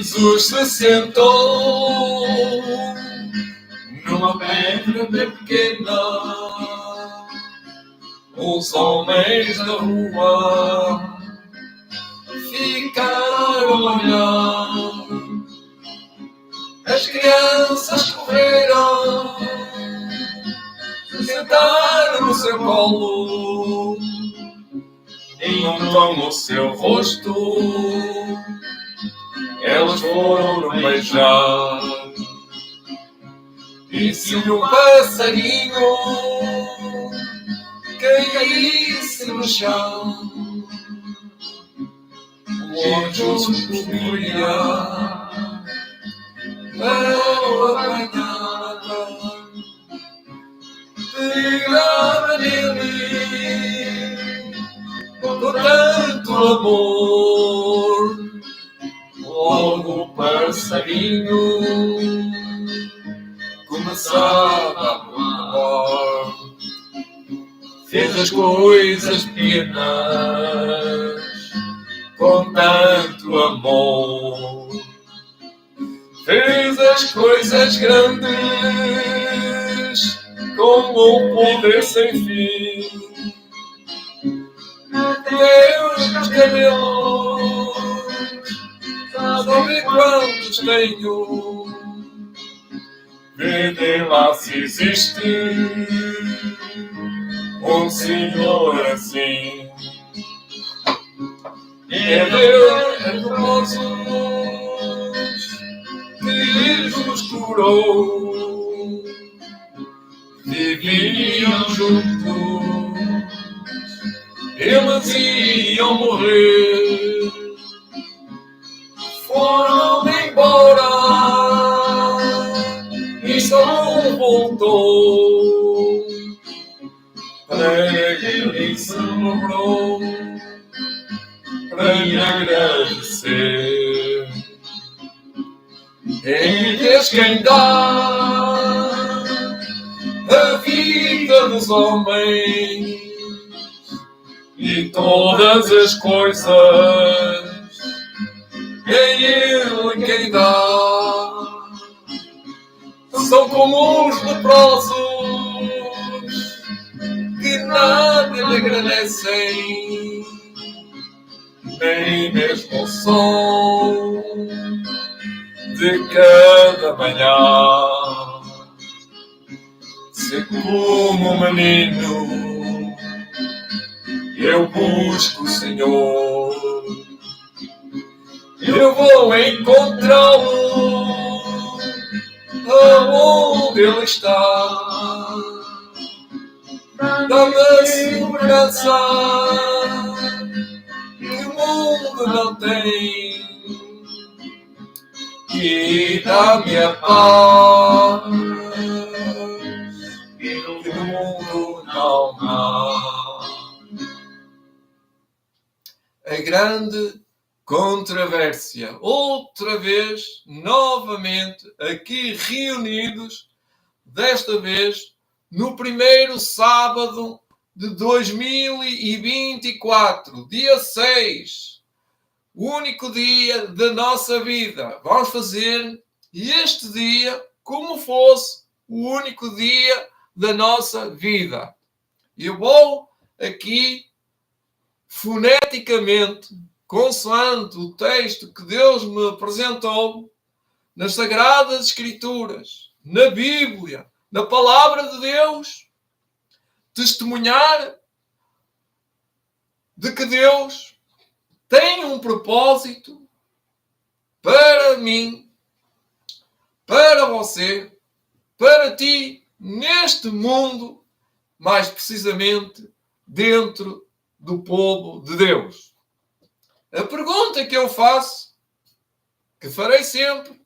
Jesus se sentou numa pedra bem pequena. Os homens da rua ficaram a olhar. As crianças correram, sentaram no seu colo, então no seu rosto elas foram beijar. E se um passarinho caísse no chão, o anjo subia para apanhar. Pegava nele com tanto amor, logo o passarinho começava a voar. Fez as coisas pequenas com tanto amor, fez as coisas grandes com um poder sem fim. Deus, cabelos, sabe quantos tenho? Vê lá se existe um Senhor assim. É Deus hermoso que nos curou. Viviam juntos, eles iam morrer, foram embora e só um voltou. Para ele celebrou, para lhe agradecer. É Deus quem dá a vida dos homens e todas as coisas. É Ele quem dá. São como os leprosos que nada lhe agradecem, nem mesmo o sol de cada manhã. Se como um menino eu busco o Senhor, eu vou encontrá-lo aonde Ele está. Dá-me a segurança que o mundo não tem, e dá-me a paz que no mundo não há. A grande controvérsia, outra vez, novamente, aqui reunidos, desta vez no primeiro sábado de 2024, dia 6, o único dia da nossa vida. Vamos fazer este dia como fosse o único dia da nossa vida. Eu vou aqui, foneticamente, consoante o texto que Deus me apresentou, nas Sagradas Escrituras, na Bíblia, na Palavra de Deus, testemunhar de que Deus tem um propósito para mim, para você, para ti, neste mundo, mais precisamente dentro do povo de Deus. A pergunta que eu faço, que farei sempre,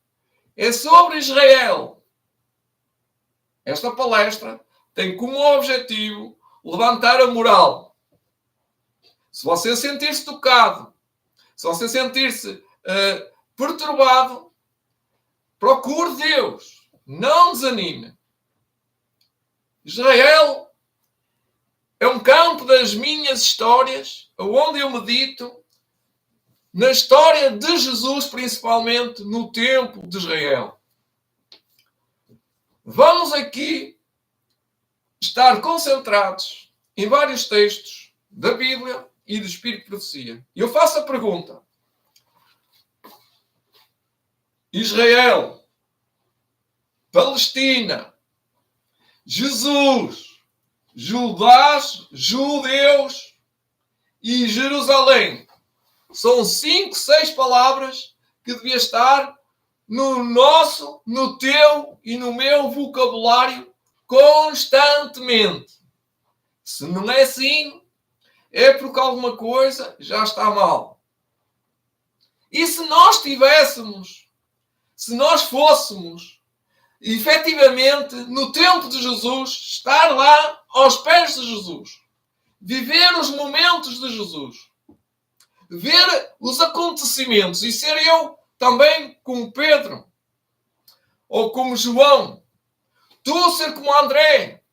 é sobre Israel. Esta palestra tem como objetivo levantar a moral. Se você sentir-se tocado, se você sentir-se perturbado, procure Deus. Não desanime. Israel é um campo das minhas histórias, onde eu medito na história de Jesus, principalmente no tempo de Israel. Vamos aqui estar concentrados em vários textos da Bíblia e do Espírito de Profecia. E eu faço a pergunta: Israel, Palestina, Jesus, Judás, judeus e Jerusalém. São 5, 6 palavras que devia estar no nosso, no teu e no meu vocabulário constantemente. Se não é assim, é porque alguma coisa já está mal. E se nós fôssemos efetivamente no tempo de Jesus, estar lá aos pés de Jesus, viver os momentos de Jesus, ver os acontecimentos e ser eu também como Pedro ou como João, tu ser como André,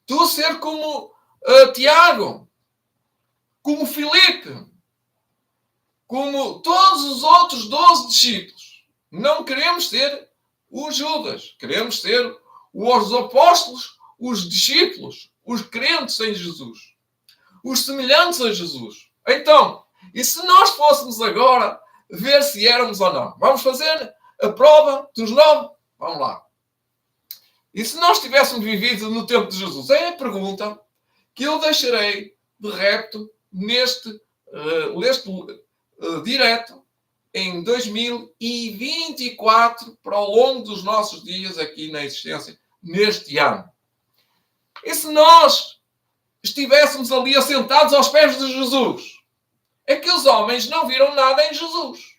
tu ser como Tiago, como Filipe, como todos os outros 12 discípulos. Não queremos ser os Judas, queremos ser os apóstolos, os discípulos, os crentes em Jesus, os semelhantes a Jesus. Então, e se nós fôssemos agora ver se éramos ou não? Vamos fazer a prova dos 9? Vamos lá. E se nós tivéssemos vivido no tempo de Jesus? É a pergunta que eu deixarei de repto neste direto em 2024 para o longo dos nossos dias aqui na existência, neste ano. E se nós estivéssemos ali assentados aos pés de Jesus? É que os homens não viram nada em Jesus.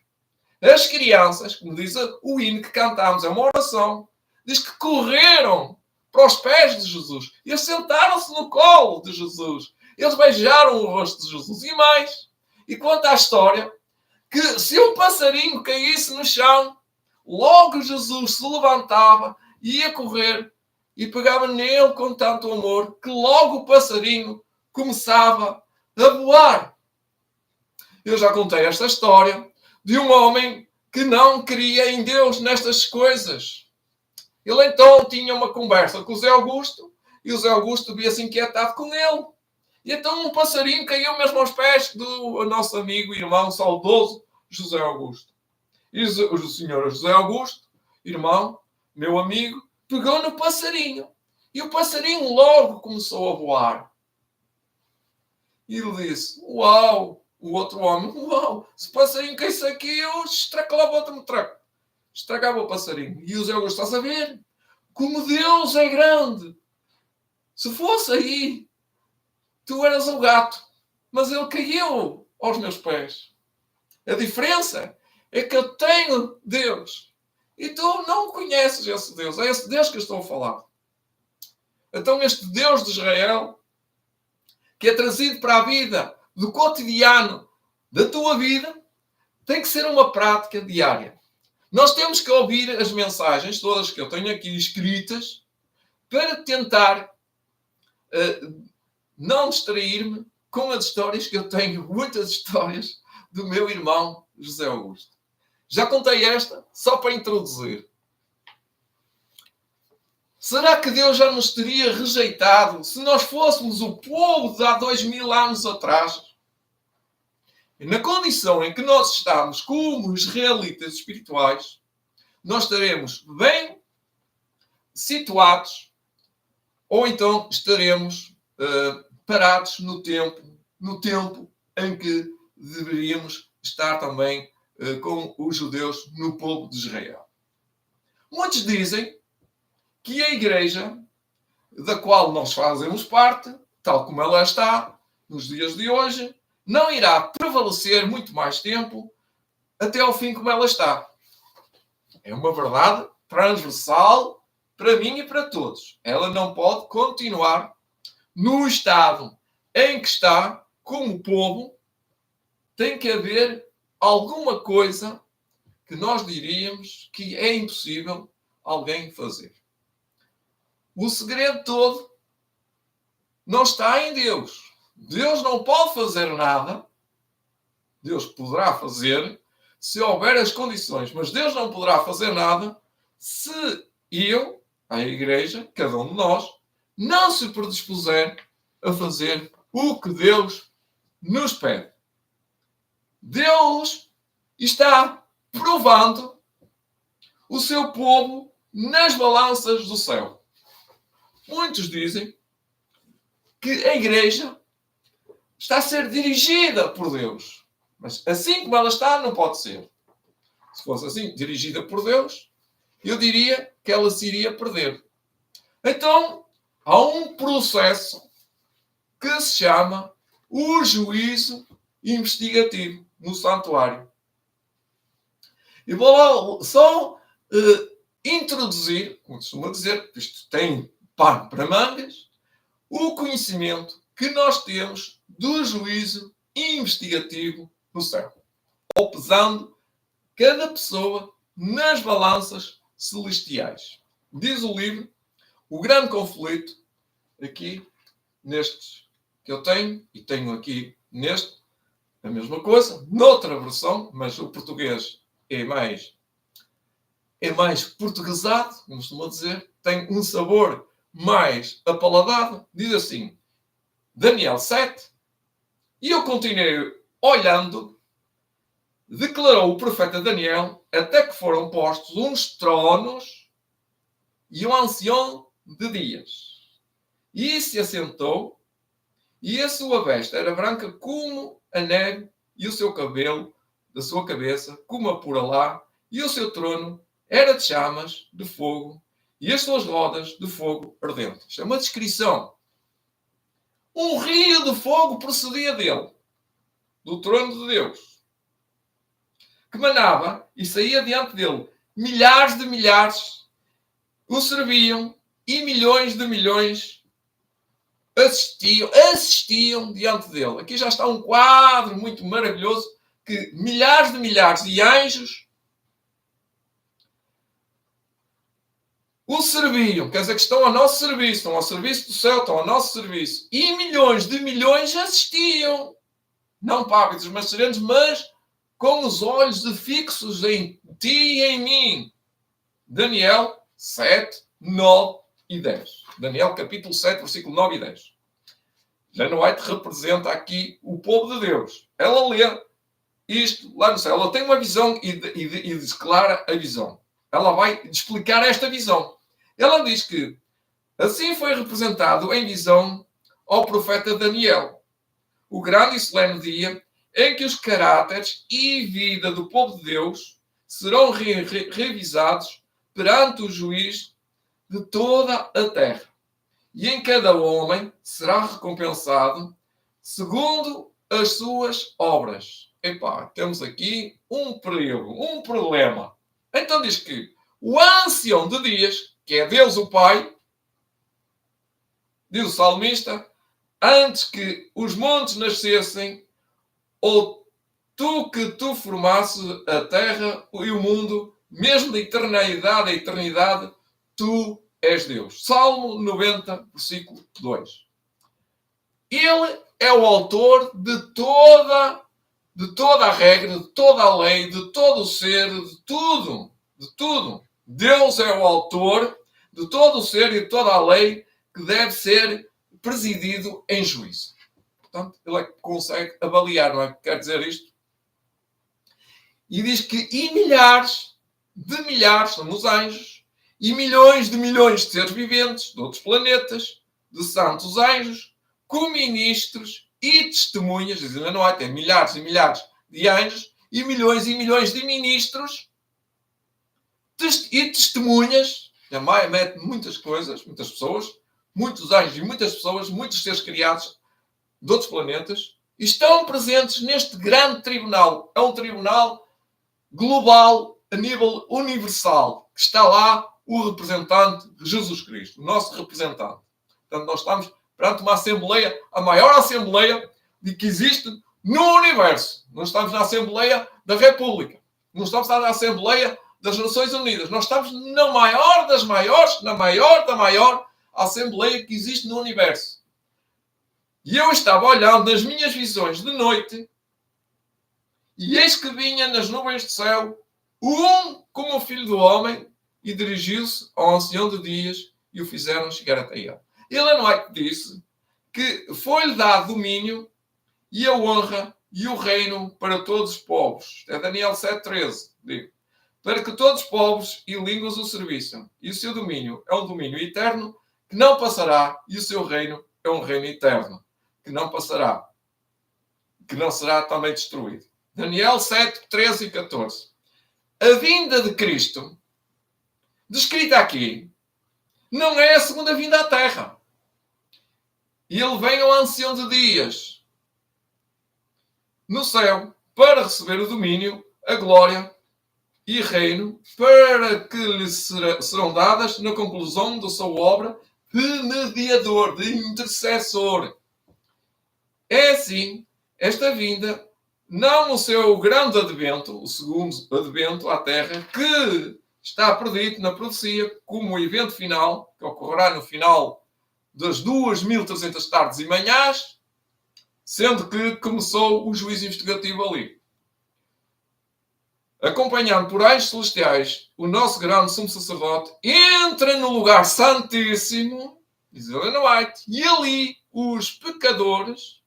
As crianças, como diz o hino que cantamos, é uma oração, diz que correram para os pés de Jesus e assentaram-se no colo de Jesus. Eles beijaram o rosto de Jesus. E mais, e conta a história que se um passarinho caísse no chão, logo Jesus se levantava, ia correr e pegava nele com tanto amor que logo o passarinho começava a voar. Eu já contei esta história de um homem que não cria em Deus nestas coisas. Ele então tinha uma conversa com o Zé Augusto e o Zé Augusto via-se inquietado com ele. E então um passarinho caiu mesmo aos pés do nosso amigo e irmão saudoso José Augusto. E o senhor José Augusto, irmão, meu amigo, pegou no passarinho. E o passarinho logo começou a voar. E ele disse: uau! O outro homem: uau! Se o passarinho caísse aqui, eu estracalava outro metraco. Estragava o passarinho. E o Zé Augusto: estás a ver? Como Deus é grande! Se fosse aí, tu eras o gato. Mas ele caiu aos meus pés. A diferença é que eu tenho Deus. E tu não conheces esse Deus. É esse Deus que eu estou a falar. Então este Deus de Israel, que é trazido para a vida do cotidiano da tua vida, tem que ser uma prática diária. Nós temos que ouvir as mensagens, todas que eu tenho aqui escritas, para tentar não distrair-me com as histórias, que eu tenho muitas histórias do meu irmão José Augusto. Já contei esta só para introduzir. Será que Deus já nos teria rejeitado se nós fôssemos o povo de há 2000 anos atrás? Na condição em que nós estamos como israelitas espirituais, nós estaremos bem situados ou então estaremos parados no tempo em que deveríamos estar também com os judeus no povo de Israel. Muitos dizem que a igreja da qual nós fazemos parte, tal como ela está nos dias de hoje, não irá prevalecer muito mais tempo até ao fim como ela está. É uma verdade transversal para mim e para todos. Ela não pode continuar no estado em que está, como povo. Tem que haver alguma coisa que nós diríamos que é impossível alguém fazer. O segredo todo não está em Deus. Deus não pode fazer nada. Deus poderá fazer se houver as condições, mas Deus não poderá fazer nada se eu, a igreja, cada um de nós, não se predispuser a fazer o que Deus nos pede. Deus está provando o seu povo nas balanças do céu. Muitos dizem que a igreja está a ser dirigida por Deus. Mas assim como ela está, não pode ser. Se fosse assim, dirigida por Deus, eu diria que ela se iria perder. Então, há um processo que se chama o juízo investigativo no santuário. E vou lá só introduzir, como costuma dizer, isto tem pano para mangas, o conhecimento que nós temos do juízo investigativo no céu. Ou pesando cada pessoa nas balanças celestiais. Diz o livro, o grande conflito, aqui, nestes que eu tenho, e tenho aqui neste, a mesma coisa, noutra versão, mas o português é mais portuguesado, como costuma dizer, tem um sabor mais apaladado. Diz assim, Daniel 7, e eu continuei olhando, declarou o profeta Daniel, até que foram postos uns tronos e um ancião de dias. E se assentou, e a sua veste era branca como a neve, e o seu cabelo da sua cabeça como a pura lã, e o seu trono era de chamas de fogo, e as suas rodas de fogo ardente. Isto é uma descrição. Um rio de fogo procedia dele, do trono de Deus, que manava e saía diante dele. Milhares de milhares o serviam e milhões de milhões assistiam diante dele. Aqui já está um quadro muito maravilhoso que milhares de milhares de anjos o serviam, quer dizer que estão ao nosso serviço, estão ao serviço do céu, estão ao nosso serviço. E milhões de milhões assistiam. Não pávidos, mas serenos, mas com os olhos fixos em ti e em mim. Daniel 7, 9 e 10. Daniel capítulo 7, versículo 9 e 10. Ellen White representa aqui o povo de Deus. Ela lê isto lá no céu. Ela tem uma visão e declara a visão. Ela vai explicar esta visão. Ela diz que assim foi representado em visão ao profeta Daniel, o grande e solene dia em que os caráteres e vida do povo de Deus serão revisados perante o juiz de toda a terra. E em cada homem será recompensado segundo as suas obras. Epá, temos aqui um perigo, um problema. Então diz que o ancião de dias, que é Deus o Pai, diz o salmista, antes que os montes nascessem, ou tu formasses a terra e o mundo, mesmo da eternidade a eternidade, tu és Deus. Salmo 90, versículo 2. Ele é o autor de toda a regra, de toda a lei, de todo o ser, de tudo. De tudo. Deus é o autor de todo o ser e de toda a lei que deve ser presidido em juízo. Portanto, ele é que consegue avaliar, não é? Quer dizer isto? E diz que milhares de milhares são os anjos, e milhões de seres viventes de outros planetas, de santos anjos, com ministros e testemunhas, diz ele, não há até milhares e milhares de anjos, e milhões de ministros e testemunhas, também mete muitas coisas, muitas pessoas, muitos anjos e muitas pessoas, muitos seres criados de outros planetas, estão presentes neste grande tribunal. É um tribunal global, a nível universal, que está lá o representante de Jesus Cristo, o nosso representante. Portanto, nós estamos perante uma assembleia, a maior assembleia de que existe no universo. Não estamos na Assembleia da República. Não estamos na Assembleia das Nações Unidas. Nós estamos na maior das maiores, na maior da maior Assembleia que existe no universo. E eu estava olhando nas minhas visões de noite E eis que vinha nas nuvens do céu um como o Filho do Homem, e dirigiu-se ao ancião de dias e o fizeram chegar até ele. Ellen White disse que foi-lhe dado domínio e a honra e o reino para todos os povos. É Daniel 7,13. Digo. Para que todos os povos e línguas o serviçam. E o seu domínio é um domínio eterno que não passará, e o seu reino é um reino eterno que não passará, que não será também destruído. Daniel 7, 13 e 14. A vinda de Cristo, descrita aqui, não é a segunda vinda à Terra. E ele vem ao ancião de dias no céu para receber o domínio, a glória e reino, para que lhe serão dadas na conclusão da sua obra de mediador, de intercessor. É assim, esta vinda, não o seu grande advento, o segundo advento à Terra, que está predito na profecia como o evento final, que ocorrerá no final das 2.300 tardes e manhãs, sendo que começou o juízo investigativo ali. Acompanhado por anjos celestiais, o nosso grande sumo sacerdote entra no lugar santíssimo, diz Ellen White, e ali os pecadores,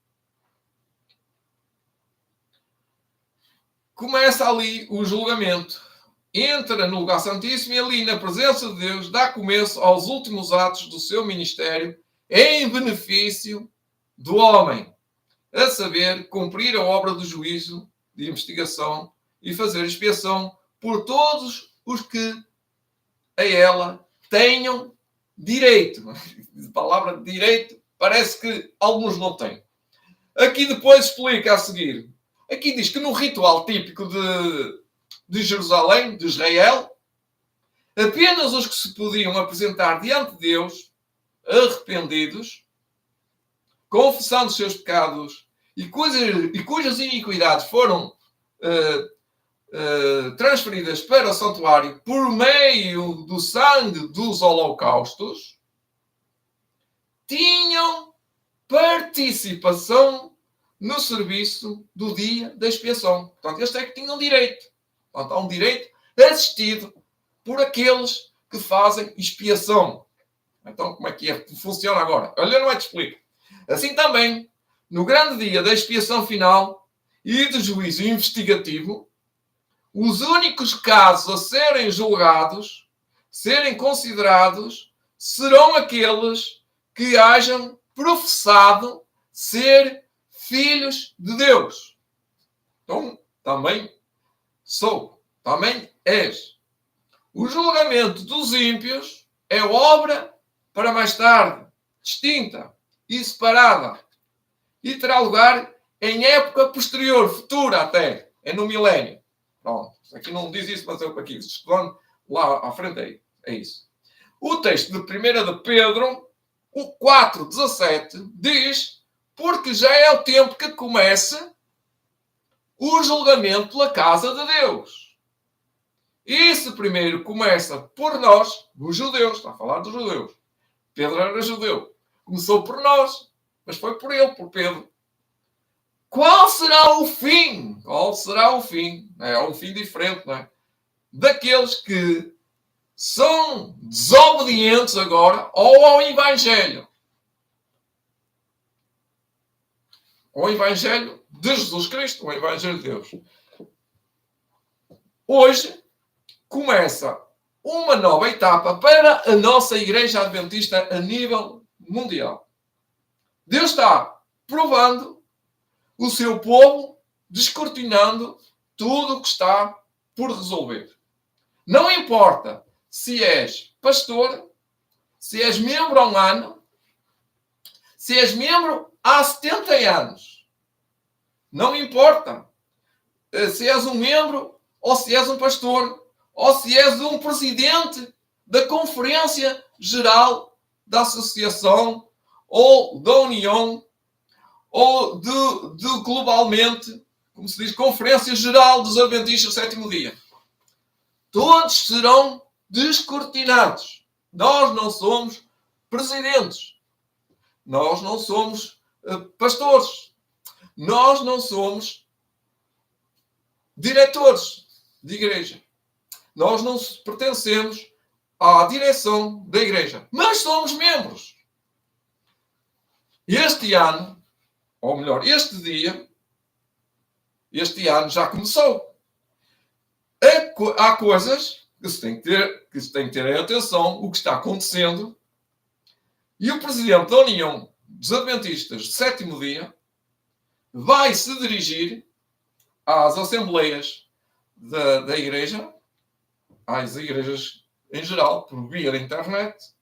começa ali o julgamento. Entra no lugar santíssimo e ali, na presença de Deus, dá começo aos últimos atos do seu ministério em benefício do homem. A saber, cumprir a obra do juízo, de investigação e fazer expiação por todos os que a ela tenham direito. A palavra direito parece que alguns não têm. Aqui depois explica a seguir. Aqui diz que no ritual típico de Jerusalém, de Israel, apenas os que se podiam apresentar diante de Deus, arrependidos, confessando os seus pecados e cujas iniquidades foram transferidas para o santuário por meio do sangue dos holocaustos, tinham participação no serviço do dia da expiação. Portanto, estes é que tinham direito. Portanto, há um direito assistido por aqueles que fazem expiação. Então, como é que funciona agora? Olha, não é que explico. Assim também, no grande dia da expiação final e do juízo investigativo, os únicos casos a serem julgados, serem considerados, serão aqueles que hajam professado ser filhos de Deus. Então, também também és. O julgamento dos ímpios é obra para mais tarde, distinta e separada, e terá lugar em época posterior, futura até, é no milénio. Pronto, aqui não diz isso, mas eu aqui, estudando lá à frente é isso. O texto de 1 de Pedro, o 4,17, diz: porque já é o tempo que começa o julgamento pela casa de Deus. Isso primeiro começa por nós, os judeus, está a falar dos judeus. Pedro era judeu. Começou por nós, mas foi por ele, por Pedro. Qual será o fim? Qual será o fim? É um fim diferente, não é? Daqueles que são desobedientes agora ao Evangelho. O Evangelho de Jesus Cristo, o Evangelho de Deus. Hoje começa uma nova etapa para a nossa Igreja Adventista a nível mundial. Deus está provando o seu povo, descortinando tudo o que está por resolver. Não importa se és pastor, se és membro há um ano, se és membro há 70 anos. Não importa se és um membro ou se és um pastor ou se és um presidente da Conferência Geral da Associação ou da União ou de globalmente, como se diz, Conferência Geral dos Adventistas do Sétimo Dia. Todos serão descortinados. Nós não somos presidentes. Nós não somos pastores. Nós não somos diretores de igreja. Nós não pertencemos à direção da igreja, mas somos membros. Este ano, ou melhor, este ano já começou. Há coisas que se tem que ter atenção, o que está acontecendo. E o presidente da União dos Adventistas do Sétimo Dia vai se dirigir às assembleias da igreja, às igrejas em geral, por via da internet,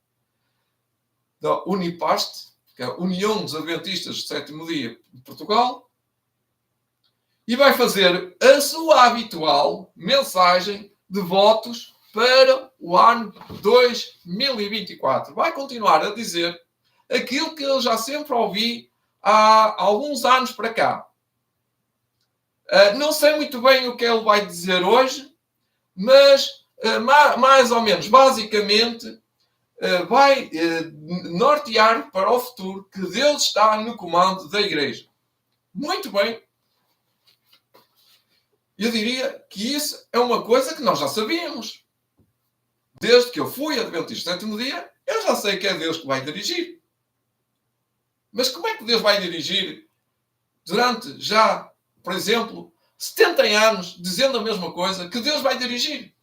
da Unipast, que é a União dos Adventistas do Sétimo Dia de Portugal, e vai fazer a sua habitual mensagem de votos para o ano 2024. Vai continuar a dizer aquilo que eu já sempre ouvi há alguns anos para cá. Não sei muito bem o que ele vai dizer hoje, mas mais ou menos, basicamente, vai nortear para o futuro que Deus está no comando da igreja. Muito bem. Eu diria que isso é uma coisa que nós já sabíamos. Desde que eu fui adventista do sétimo dia, eu já sei que é Deus que vai dirigir. Mas como é que Deus vai dirigir durante já, por exemplo, 70 anos, dizendo a mesma coisa, que Deus vai dirigir?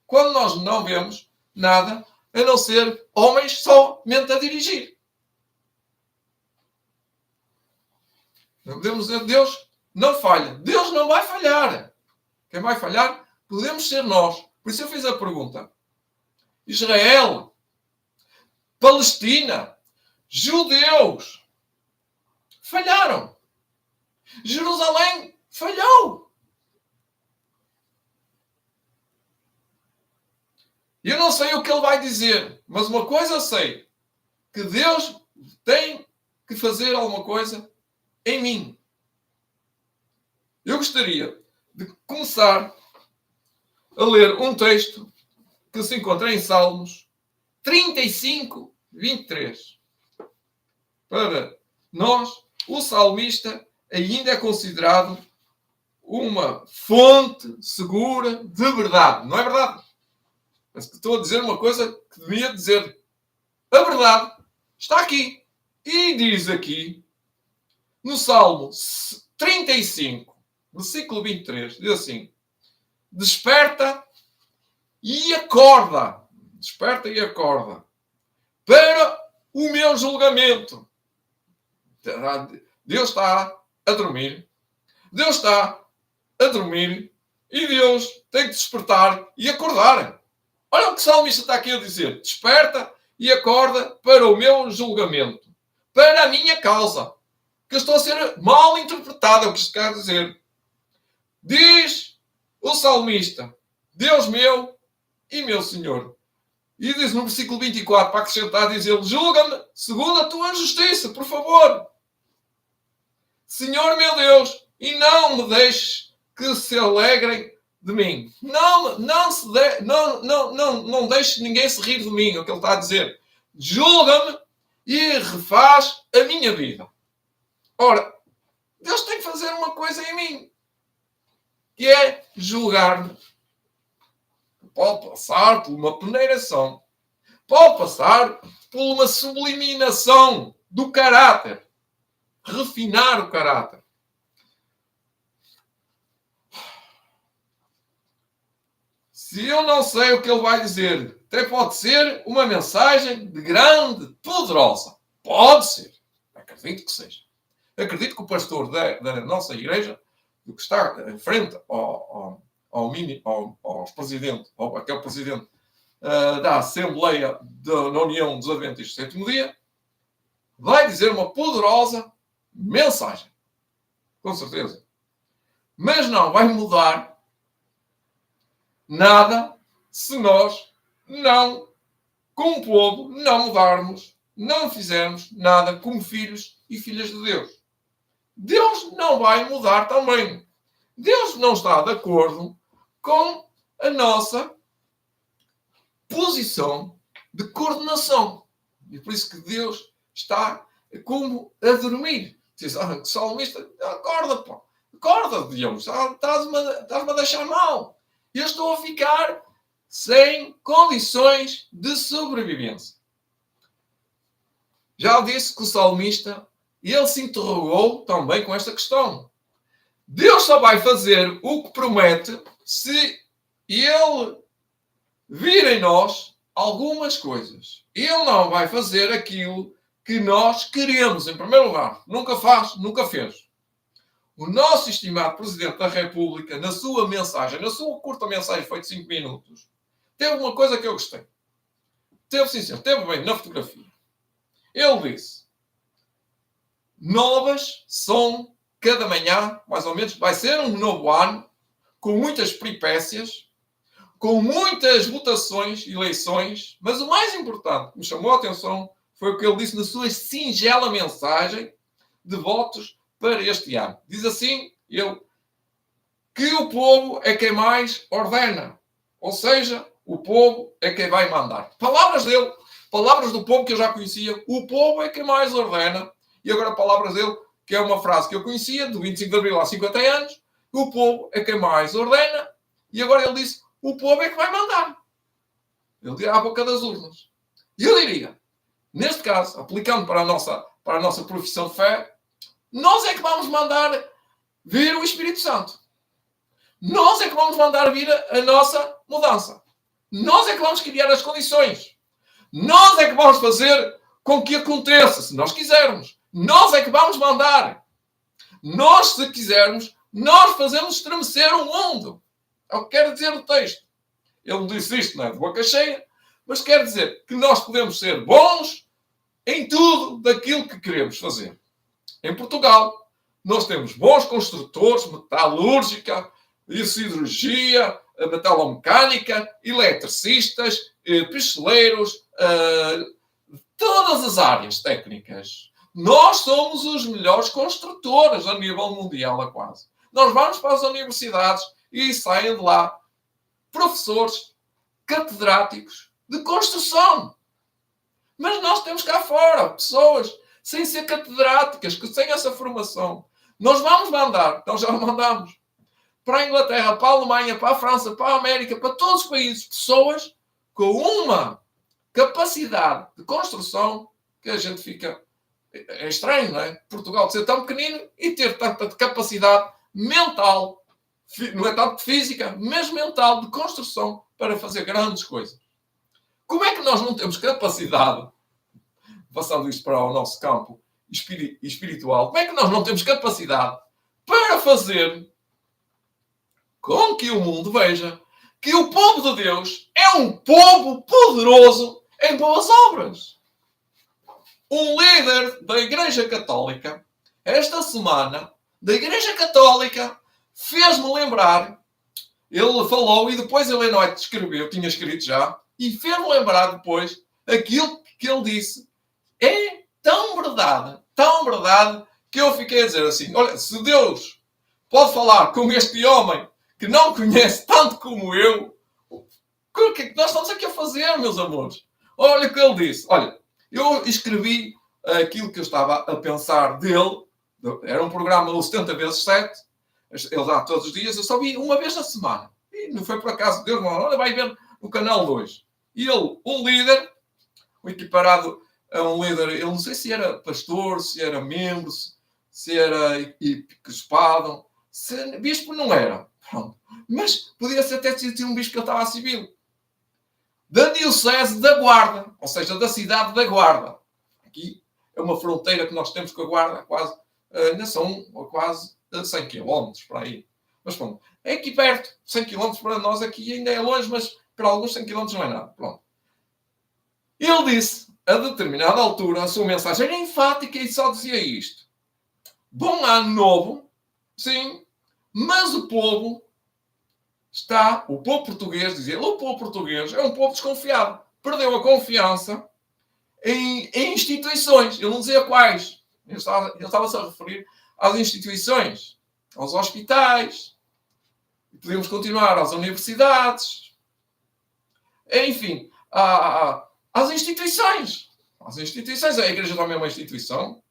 Quando nós não vemos nada, a não ser homens somente a dirigir. Não podemos dizer Deus não falha. Deus não vai falhar. Quem vai falhar podemos ser nós. Por isso eu fiz a pergunta. Israel, Palestina, judeus falharam. Jerusalém falhou. Eu não sei o que ele vai dizer, mas uma coisa eu sei, que Deus tem que fazer alguma coisa em mim. Eu gostaria de começar a ler um texto que se encontra em Salmos 35, 23. Para nós, o salmista ainda é considerado uma fonte segura de verdade. Não é verdade? Mas estou a dizer uma coisa que devia dizer. A verdade está aqui. E diz aqui, no Salmo 35, versículo 23, diz assim: desperta e acorda. Desperta e acorda para o meu julgamento. Deus está a dormir. Deus está a dormir e Deus tem que despertar e acordar. Olha o que o salmista está aqui a dizer. Desperta e acorda para o meu julgamento. Para a minha causa. Que eu estou a ser mal interpretado, é o que isto quer dizer. Diz o salmista: Deus meu e meu Senhor. E diz no versículo 24, para acrescentar, diz ele: julga-me segundo a tua justiça, por favor. Senhor meu Deus, e não me deixes que se alegrem de mim. Não deixes ninguém se rir de mim, é o que ele está a dizer. Julga-me e refaz a minha vida. Ora, Deus tem que fazer uma coisa em mim, que é julgar-me. Pode passar por uma peneiração. Pode passar por uma subliminação do caráter. Refinar o caráter. Se eu não sei o que ele vai dizer, até pode ser uma mensagem de grande, poderosa. Pode ser. Acredito que seja. Acredito que o pastor da nossa igreja, que está em frente aos presidente, ou aquele presidente da Assembleia da União dos Adventistas do Sétimo Dia, vai dizer uma poderosa mensagem. Com certeza. Mas não vai mudar nada se nós não, como povo, não mudarmos, não fizermos nada como filhos e filhas de Deus. Deus não vai mudar também. Deus não está de acordo com a nossa posição de coordenação. E por isso que Deus está como a dormir. Diz, salmista, acorda, pá. acorda, Deus, estás-me a deixar mal. Eu estou a ficar sem condições de sobrevivência. Já disse que o salmista, ele se interrogou também com esta questão. Deus só vai fazer o que promete se ele vir em nós algumas coisas. Ele não vai fazer aquilo que nós queremos, em primeiro lugar. Nunca faz, nunca fez. O nosso estimado Presidente da República, na sua mensagem, na sua curta mensagem, foi de 5 minutos, teve uma coisa que eu gostei. Teve bem na fotografia. Ele disse: novas são cada manhã, mais ou menos, vai ser um novo ano, com muitas peripécias, com muitas votações, eleições, mas o mais importante que me chamou a atenção foi o que ele disse na sua singela mensagem de votos para este ano. Diz assim, ele, que o povo é quem mais ordena. Ou seja, o povo é quem vai mandar. Palavras dele, palavras do povo que eu já conhecia. O povo é quem mais ordena. E agora palavras dele, que é uma frase que eu conhecia, do 25 de Abril há 50 anos. O povo é quem mais ordena. E agora ele disse, o povo é que vai mandar. Ele dirá à boca das urnas. E eu diria, neste caso, aplicando para a nossa profissão de fé, nós é que vamos mandar vir o Espírito Santo. Nós é que vamos mandar vir a nossa mudança. Nós é que vamos criar as condições. Nós é que vamos fazer com que aconteça, se nós quisermos. Nós é que vamos mandar. Nós, se quisermos, nós fazemos estremecer o mundo. É o que quer dizer o texto. Ele não disse isto, não é de boca cheia, mas quer dizer que nós podemos ser bons em tudo daquilo que queremos fazer. Em Portugal, nós temos bons construtores, metalúrgica, siderurgia, metalomecânica, eletricistas, picheleiros, todas as áreas técnicas. Nós somos os melhores construtores a nível mundial, quase. Nós vamos para as universidades e saem de lá professores catedráticos de construção. Mas nós temos cá fora pessoas sem ser catedráticas, que sem essa formação. Nós vamos mandar, nós já mandamos, para a Inglaterra, para a Alemanha, para a França, para a América, para todos os países, pessoas com uma capacidade de construção que a gente fica... É estranho, não é? Portugal de ser tão pequenino e ter tanta capacidade mental, não é tanto física, mas mental, de construção para fazer grandes coisas. Como é que nós não temos capacidade, passando isto para o nosso campo espiritual, como é que nós não temos capacidade para fazer com que o mundo veja que o povo de Deus é um povo poderoso em boas obras? Um líder da Igreja Católica, esta semana, da Igreja Católica, fez-me lembrar, ele falou e depois ele à noite escreveu, tinha escrito já, e fez-me lembrar depois aquilo que ele disse. É tão verdade, que eu fiquei a dizer assim, olha, se Deus pode falar com este homem que não conhece tanto como eu, o que é que nós estamos aqui a fazer, meus amores? Olha o que ele disse. Olha, eu escrevi aquilo que eu estava a pensar dele. Era um programa do 70 vezes 7. Ele dá todos os dias. Eu só vi uma vez na semana. E não foi por acaso. Deus, olha, vai ver no canal 2. E ele, um líder, um equiparado a um líder, eu não sei se era pastor, se era membro, se era episcopado, se bispo não era. Pronto. Mas podia ser até ser um bispo que ele estava a civil. Da Diocese da Guarda, ou seja, da cidade da Guarda. Aqui é uma fronteira que nós temos com a Guarda, quase, ainda são quase 100 km para aí. Mas pronto, é aqui perto, 100 km para nós aqui ainda é longe, mas para alguns 100 km não é nada. Pronto. Ele disse, a determinada altura, a sua mensagem era enfática e só dizia isto. Bom ano novo, sim, mas o povo português, dizia ele, o povo português é um povo desconfiado. Perdeu a confiança em instituições. Ele não dizia quais. Ele estava-se a referir às instituições, aos hospitais, e podemos continuar às universidades, enfim, às instituições. Às instituições. A igreja também é uma instituição.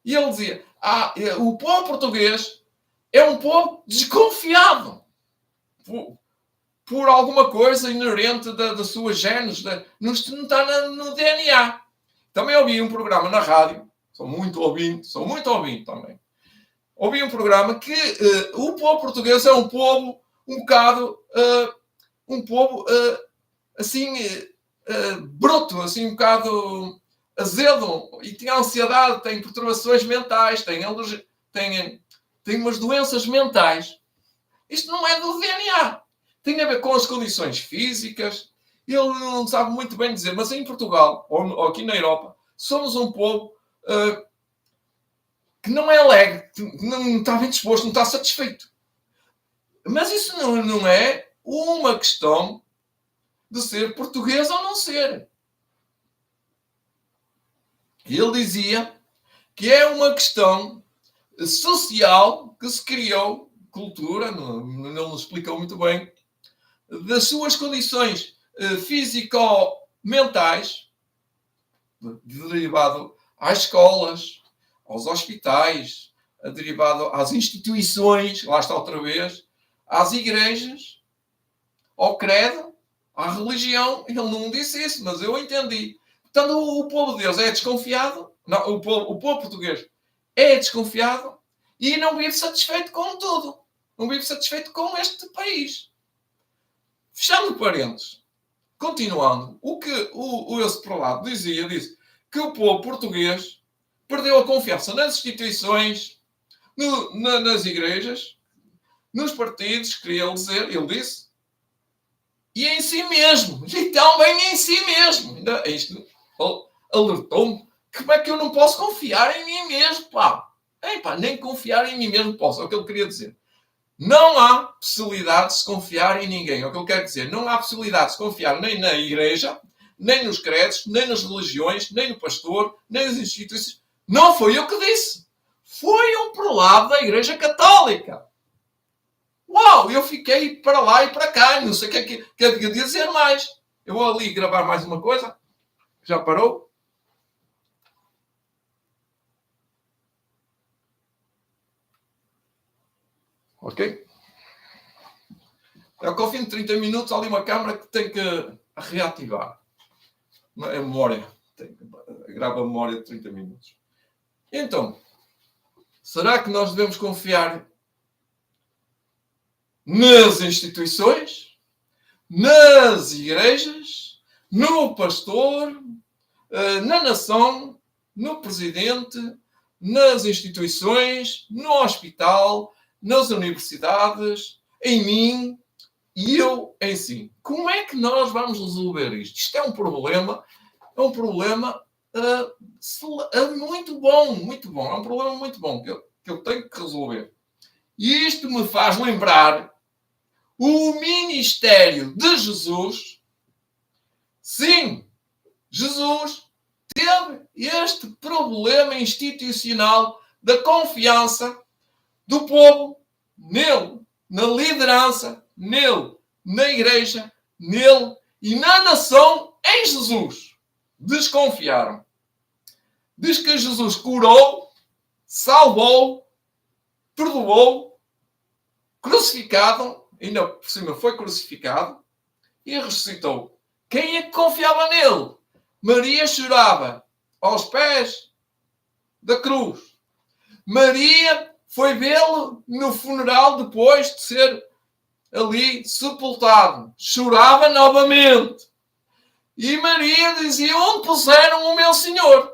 E ele dizia, o povo português é um povo desconfiado por alguma coisa inerente da sua genes, não está no DNA. Também ouvi um programa na rádio, sou muito ouvinte também. Ouvi um programa que o povo português é um povo um bocado, assim, bruto, assim, um bocado azedo, e tem ansiedade, tem perturbações mentais, tem umas doenças mentais. Isto não é do DNA. Tem a ver com as condições físicas. Ele não sabe muito bem dizer, mas em Portugal, ou aqui na Europa, somos um povo que não é alegre, que não está bem disposto, não está satisfeito. Mas isso não é uma questão de ser português ou não ser. Ele dizia que é uma questão social que se criou, cultura, não nos explicou muito bem, das suas condições físico-mentais, derivado às escolas, aos hospitais, derivado às instituições, lá está outra vez, às igrejas, ao credo, à religião. Ele não disse isso, mas eu entendi. Portanto, o povo de Deus é desconfiado, não, o povo português é desconfiado e não vive satisfeito com tudo. Não vive satisfeito com este país. Fechando parênteses, continuando, o que esse prelado disse que o povo português perdeu a confiança nas instituições, nas igrejas, nos partidos, queria ele disse, e em si mesmo, e também em si mesmo. Isto alertou-me, como é que eu não posso confiar em mim mesmo, pá? Nem confiar em mim mesmo posso, é o que ele queria dizer. Não há possibilidade de se confiar em ninguém, é o que ele quer dizer. Não há possibilidade de se confiar nem na igreja, nem nos credos, nem nas religiões, nem no pastor, nem nas instituições. Não foi eu que disse. Foi um prelado da Igreja Católica. Uau, eu fiquei para lá e para cá. Não sei o que é que eu devia dizer mais. Eu vou ali gravar mais uma coisa. Já parou? Ok? É que ao fim de 30 minutos há ali uma câmara que tem que reativar. A memória. Grava a memória de 30 minutos. Então, será que nós devemos confiar nas instituições, nas igrejas, no pastor, na nação, no presidente, nas instituições, no hospital, nas universidades, em mim e eu em si? Como é que nós vamos resolver isto? Isto é um problema muito bom, muito bom. É um problema muito bom que eu tenho que resolver. E isto me faz lembrar o ministério de Jesus. Sim, Jesus teve este problema institucional da confiança do povo nele, na liderança, nele, na igreja, nele e na nação em Jesus. Desconfiaram. Diz que Jesus curou, salvou, perdoou, crucificado, ainda por cima foi crucificado e ressuscitou. Quem é que confiava nele? Maria chorava aos pés da cruz. Maria foi vê-lo no funeral depois de ser ali sepultado. Chorava novamente. E Maria dizia: onde puseram o meu Senhor?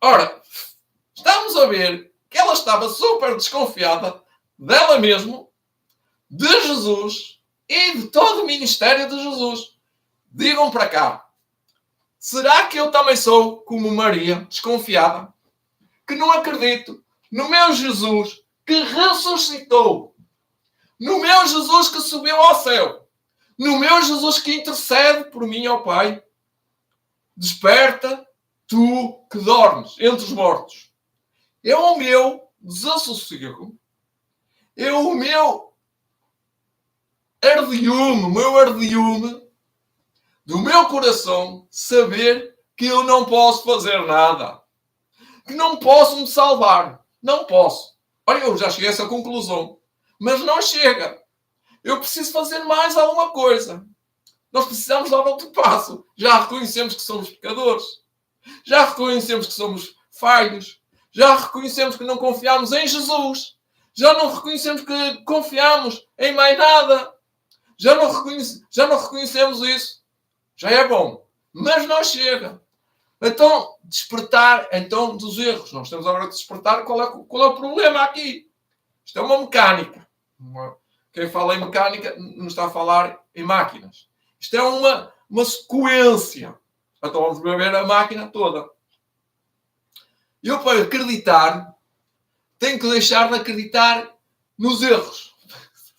Ora, estamos a ver que ela estava super desconfiada dela mesma, de Jesus e de todo o ministério de Jesus. Digam para cá, será que eu também sou como Maria, desconfiada? Que não acredito no meu Jesus que ressuscitou, no meu Jesus que subiu ao céu, no meu Jesus que intercede por mim ao Pai. Desperta, tu que dormes entre os mortos. É o meu desassossego, é o meu ardiume do meu coração saber que eu não posso fazer nada, que não posso me salvar. Não posso. Olha, eu já cheguei a essa conclusão. mas não chega. Eu preciso fazer mais alguma coisa. Nós precisamos dar outro passo. Já reconhecemos que somos pecadores. Já reconhecemos que somos falhos. Já reconhecemos que não confiamos em Jesus. Já não reconhecemos que confiamos em mais nada. Já não reconhecemos isso. Já é bom. Mas não chega. Então, despertar dos erros. Nós temos agora que despertar qual é o problema aqui. Isto é uma mecânica. Quem fala em mecânica não está a falar em máquinas. Isto é uma sequência. Então vamos ver a máquina toda. Eu, para acreditar, tenho que deixar de acreditar nos erros.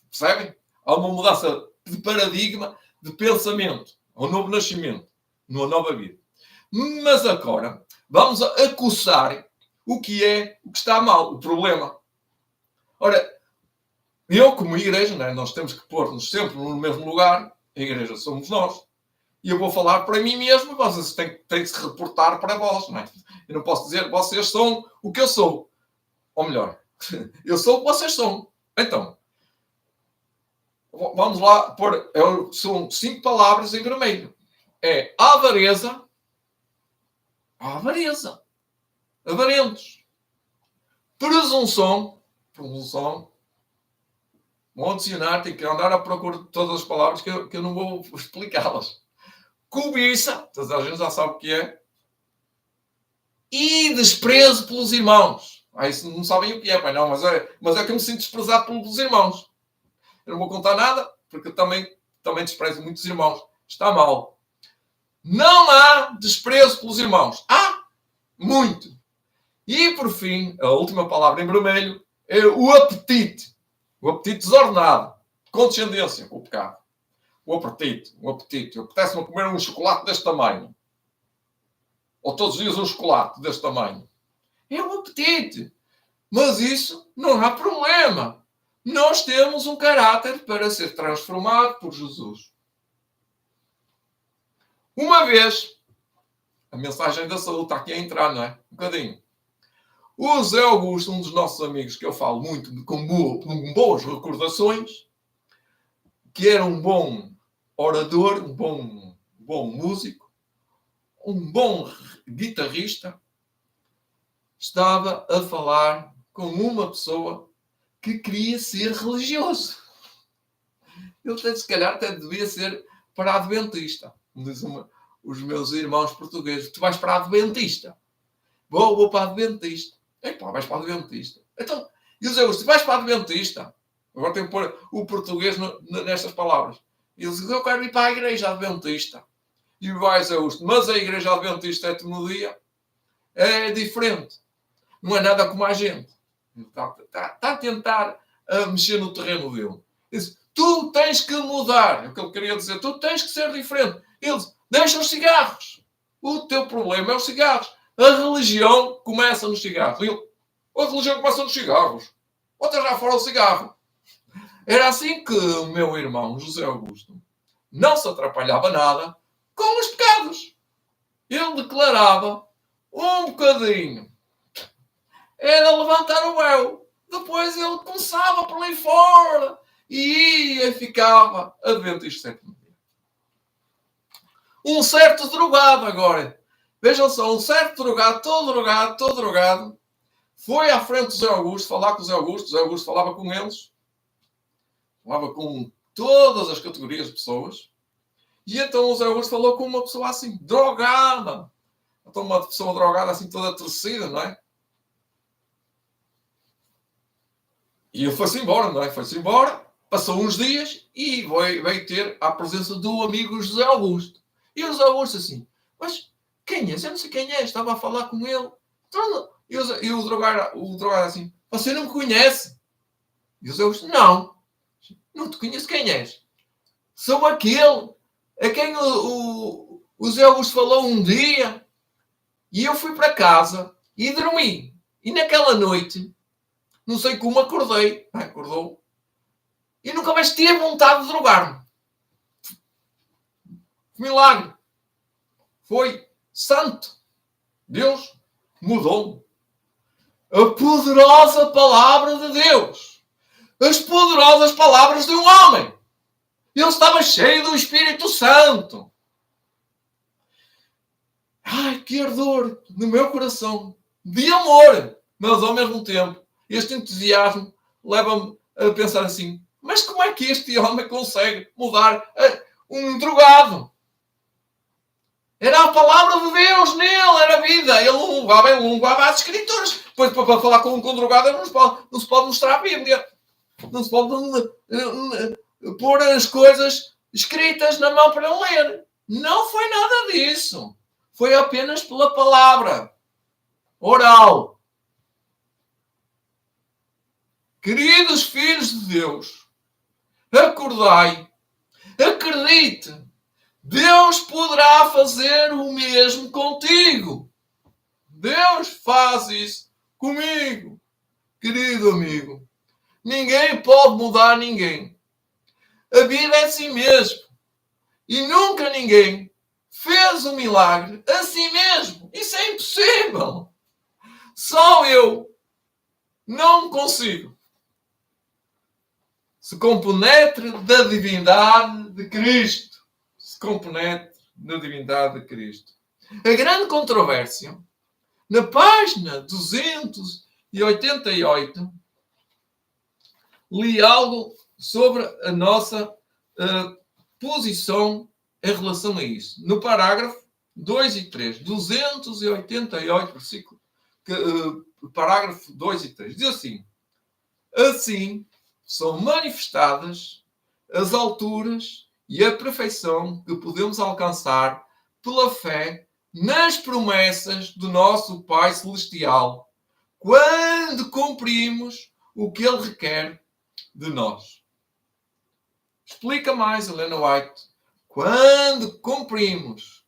Percebem? Há uma mudança de paradigma, de pensamento. Há um novo nascimento. Uma nova vida. Mas agora, vamos acuçar o que está mal, o problema. Ora, eu, como igreja, né, nós temos que pôr-nos sempre no mesmo lugar. A igreja somos nós. E eu vou falar para mim mesmo, vocês têm que se reportar para vós. Não é? Eu não posso dizer, vocês são o que eu sou. Ou melhor, eu sou o que vocês são. Então, vamos lá pôr. São 5 palavras em vermelho. É avareza. Avareza. Avarentos. Presunção. Vão adicionar, tem que andar à procura de todas as palavras que eu não vou explicá-las. Cobiça, toda a gente já sabe o que é. E desprezo pelos irmãos. Isso não sabem o que é, pai, não, mas é que eu me sinto desprezado pelos irmãos. Eu não vou contar nada, porque eu também desprezo muitos irmãos. Está mal. Não há desprezo pelos irmãos. Há muito. E, por fim, a última palavra em vermelho é o apetite. O apetite desordenado. Condescendência com o pecado. O apetite. Apetece-me comer um chocolate deste tamanho. Ou todos os dias um chocolate deste tamanho. É um apetite. Mas isso não há problema. Nós temos um caráter para ser transformado por Jesus. Uma vez, a mensagem da saúde está aqui a entrar, não é? Um bocadinho. O Zé Augusto, um dos nossos amigos que eu falo muito, com boas recordações, que era um bom orador, um bom músico, um bom guitarrista, estava a falar com uma pessoa que queria ser religioso. Ele, se calhar, até devia ser para adventista. Diz os meus irmãos portugueses. Tu vais para adventista? Vou para adventista. Epá, vais para adventista. Então, e o Zé Augusto, vais para adventista? Agora tenho que pôr o português nestas palavras. E ele diz, eu quero ir para a igreja adventista. E vai Zé Augusto, mas a igreja adventista sétimo dia é diferente. Não é nada como a gente. Está a tentar mexer no terreno dele. Ele diz, tu tens que mudar. É o que ele queria dizer. Tu tens que ser diferente. Ele diz, deixa os cigarros. O teu problema é os cigarros. A religião começa nos cigarros. A religião começa nos cigarros. Outra já fora o cigarro. Era assim que o meu irmão, José Augusto, não se atrapalhava nada com os pecados. Ele declarava um bocadinho. Era levantar o véu. Depois ele começava por ali fora. E ia e ficava adventista sétimo dia. Um certo drogado agora. Vejam só, um certo drogado, todo drogado, foi à frente do Zé Augusto, falar com o Zé Augusto. O Zé Augusto falava com eles. Falava com todas as categorias de pessoas. E então o Zé Augusto falou com uma pessoa assim, drogada. Então uma pessoa drogada assim, toda torcida, não é? E ele foi-se embora, não é? Foi-se embora, passou uns dias e veio ter a presença do amigo José Augusto. E o José Augusto assim, mas quem é? Eu não sei quem é, estava a falar com ele. E o drogado assim, você não me conhece? E o José Augusto, não te conheço, quem és? Sou aquele a quem o José Augusto falou um dia e eu fui para casa e dormi. E naquela noite, não sei como acordei, acordou, e nunca mais tive vontade de drogar-me. Milagre. Foi santo. Deus mudou-me. A poderosa palavra de Deus as poderosas palavras de um homem. Ele estava cheio do Espírito Santo. Ai, que ardor no meu coração de amor. Mas, ao mesmo tempo, este entusiasmo leva-me a pensar assim, mas como é que este homem consegue mudar um drogado? Era a palavra de Deus nele, era a vida. Ele não levava as escrituras. Depois, para falar com um drogado, não se pode mostrar a Bíblia. Não se pode pôr as coisas escritas na mão para ler. Não foi nada disso. Foi apenas pela palavra oral. Queridos filhos de Deus, acordai, acredite, Deus poderá fazer o mesmo contigo. Deus faz isso comigo, querido amigo. Ninguém pode mudar ninguém. A vida é assim mesmo. E nunca ninguém fez um milagre a si mesmo. Isso é impossível. Só eu não consigo. Se compenetre da divindade de Cristo. Se compenetre da divindade de Cristo. A grande controvérsia, na página 288, li algo sobre a nossa posição em relação a isso. No parágrafo 2 e 3, 288, versículo, parágrafo 2 e 3, diz assim: assim são manifestadas as alturas e a perfeição que podemos alcançar pela fé nas promessas do nosso Pai Celestial, quando cumprimos o que Ele requer de nós. Explica mais, Helena White. Quando cumprimos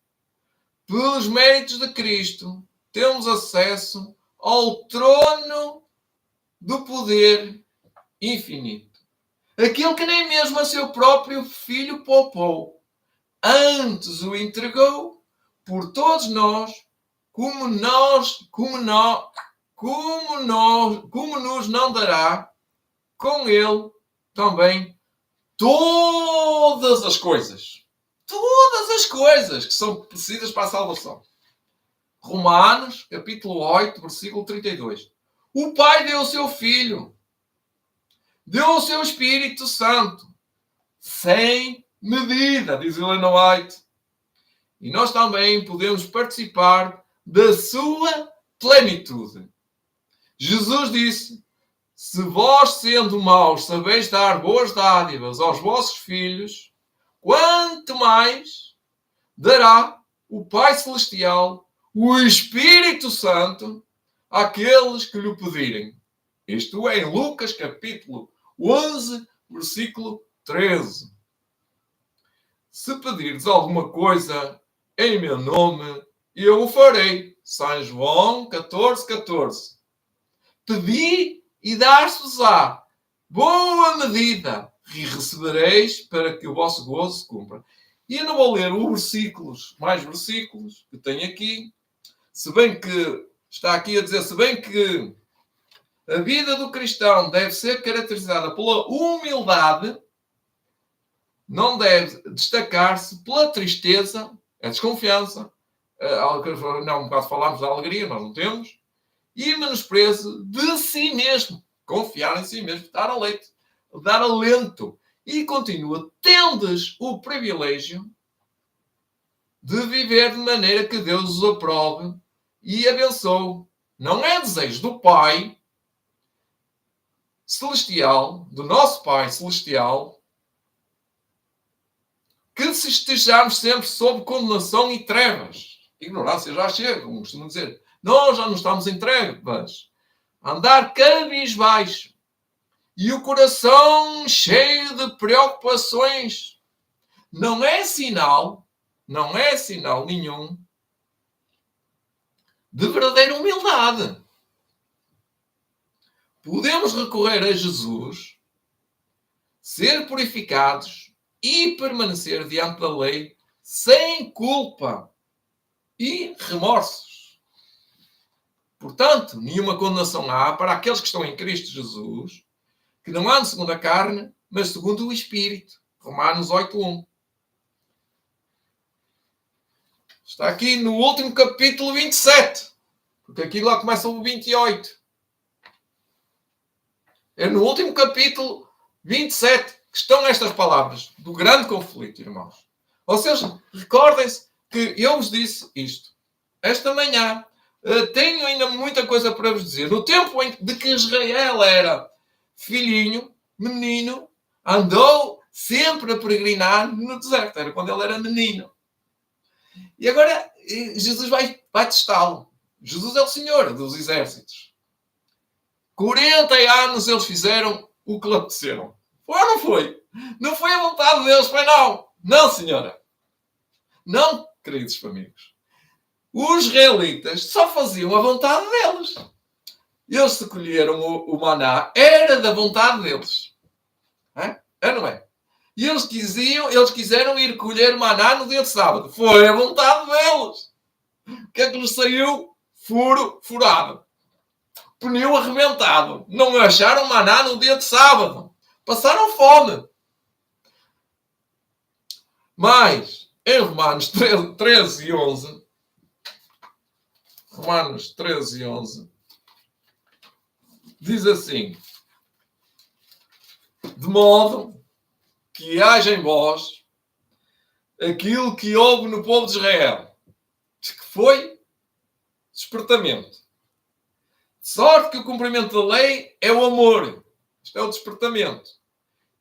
pelos méritos de Cristo, temos acesso ao trono do poder infinito. Aquele que nem mesmo a seu próprio filho poupou, antes o entregou por todos nós, como nos não dará com ele também todas as coisas. Todas as coisas que são precisas para a salvação. Romanos, capítulo 8, versículo 32. O Pai deu o seu Filho. Deu o seu Espírito Santo. Sem medida, diz Helena White. E nós também podemos participar da sua plenitude. Jesus disse: se vós, sendo maus, sabeis dar boas dádivas aos vossos filhos, quanto mais dará o Pai Celestial, o Espírito Santo, àqueles que lhe pedirem. Isto é em Lucas capítulo 11, versículo 13. Se pedirdes alguma coisa em meu nome, eu o farei. São João 14, 14. Pedi e dar-se-vos-á boa medida, e recebereis para que o vosso gozo se cumpra. E eu não vou ler mais versículos que tenho aqui, se bem que está aqui a dizer, se bem que a vida do cristão deve ser caracterizada pela humildade, não deve destacar-se pela tristeza, a desconfiança, não, um bocado falámos da alegria, nós não temos, e menosprezo de si mesmo. Confiar em si mesmo, dar alento. E continua, tendes o privilégio de viver de maneira que Deus os aprove e abençoe. Não é desejo do Pai Celestial, do nosso Pai Celestial, que se estejamos sempre sob condenação e trevas. Ignorância já chega, como costumam dizer. Nós já não estamos em trevas. Andar cabisbaixo. E o coração cheio de preocupações. Não é sinal nenhum de verdadeira humildade. Podemos recorrer a Jesus, ser purificados e permanecer diante da lei sem culpa e remorsos. Portanto, nenhuma condenação há para aqueles que estão em Cristo Jesus, que não ando segundo a carne, mas segundo o Espírito. Romanos 8:1. Está aqui no último capítulo 27. Porque aqui lá começa o 28. É no último capítulo 27 que estão estas palavras do grande conflito, irmãos. Vocês recordem-se que eu vos disse isto. Esta manhã tenho ainda muita coisa para vos dizer. No tempo de que Israel era filhinho, menino, andou sempre a peregrinar no deserto. Era quando ele era menino. E agora Jesus vai testá-lo. Jesus é o Senhor dos exércitos. 40 anos eles fizeram o que lhe apeteceram. Foi ou não foi? Não foi a vontade deles, foi não. Não, senhora. Não, queridos amigos. Os israelitas só faziam a vontade deles. Eles se colheram o maná, era da vontade deles. É, não é? E eles quiseram ir colher maná no dia de sábado. Foi a vontade deles. O que é que lhes saiu? Furado. Pneu arrebentado. Não acharam maná no dia de sábado. Passaram fome. Mas, em Romanos 13 e 11, Romanos 13 e 11, diz assim: de modo que haja em vós aquilo que houve no povo de Israel, que foi despertamento. De sorte que o cumprimento da lei é o amor. Isto é o despertamento.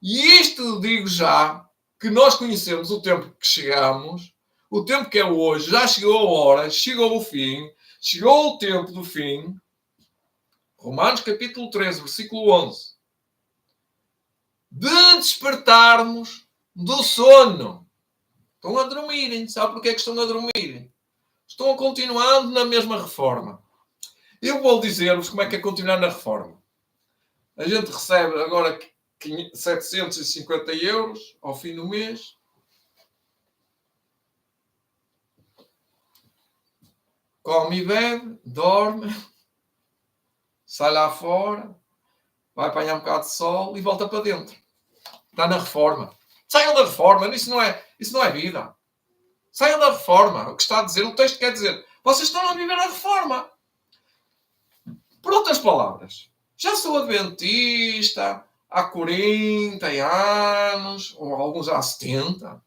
E isto digo já, que nós conhecemos o tempo que chegamos, o tempo que é hoje, já chegou a hora, chegou o fim, chegou o tempo do fim. Romanos capítulo 13, versículo 11. De despertarmos do sono. Estão a dormirem. Sabe porquê que estão a dormir? Estão continuando na mesma reforma. Eu vou dizer-vos como é que é continuar na reforma. A gente recebe agora 750 euros ao fim do mês. Come e bebe, dorme, sai lá fora, vai apanhar um bocado de sol e volta para dentro. Está na reforma. Saiam da reforma. Isso não é vida. Saiam da reforma. O que está a dizer, o texto quer dizer, vocês estão a viver a reforma. Por outras palavras, já sou adventista há 40 anos, ou alguns há 70.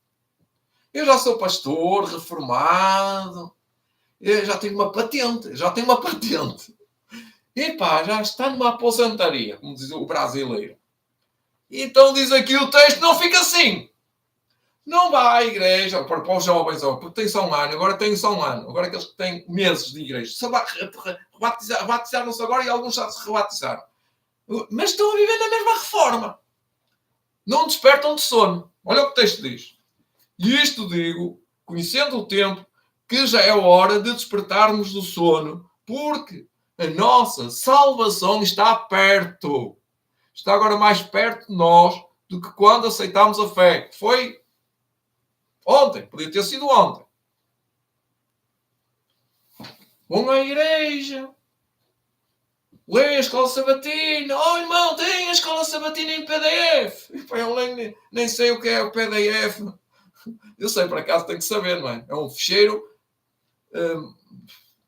Eu já sou pastor, reformado. Eu já tenho uma patente. E pá, já está numa aposentaria, como diz o brasileiro. Então diz aqui o texto, não fica assim. Não vá à igreja, para os jovens, porque tem só um ano, agora tem só um ano. Agora aqueles que têm meses de igreja. Rebatizaram-se agora e alguns já se rebatizaram. Mas estão a viver na mesma reforma. Não despertam de sono. Olha o que o texto diz. E isto digo, conhecendo o tempo, que já é hora de despertarmos do sono, porque a nossa salvação está perto. Está agora mais perto de nós do que quando aceitámos a fé. Foi ontem, podia ter sido ontem. Vão à igreja, leem a escola sabatina. Oh, irmão, tem a escola sabatina em PDF. Eu nem sei o que é o PDF. Eu sei, por acaso, tenho que saber, não é? É um ficheiro,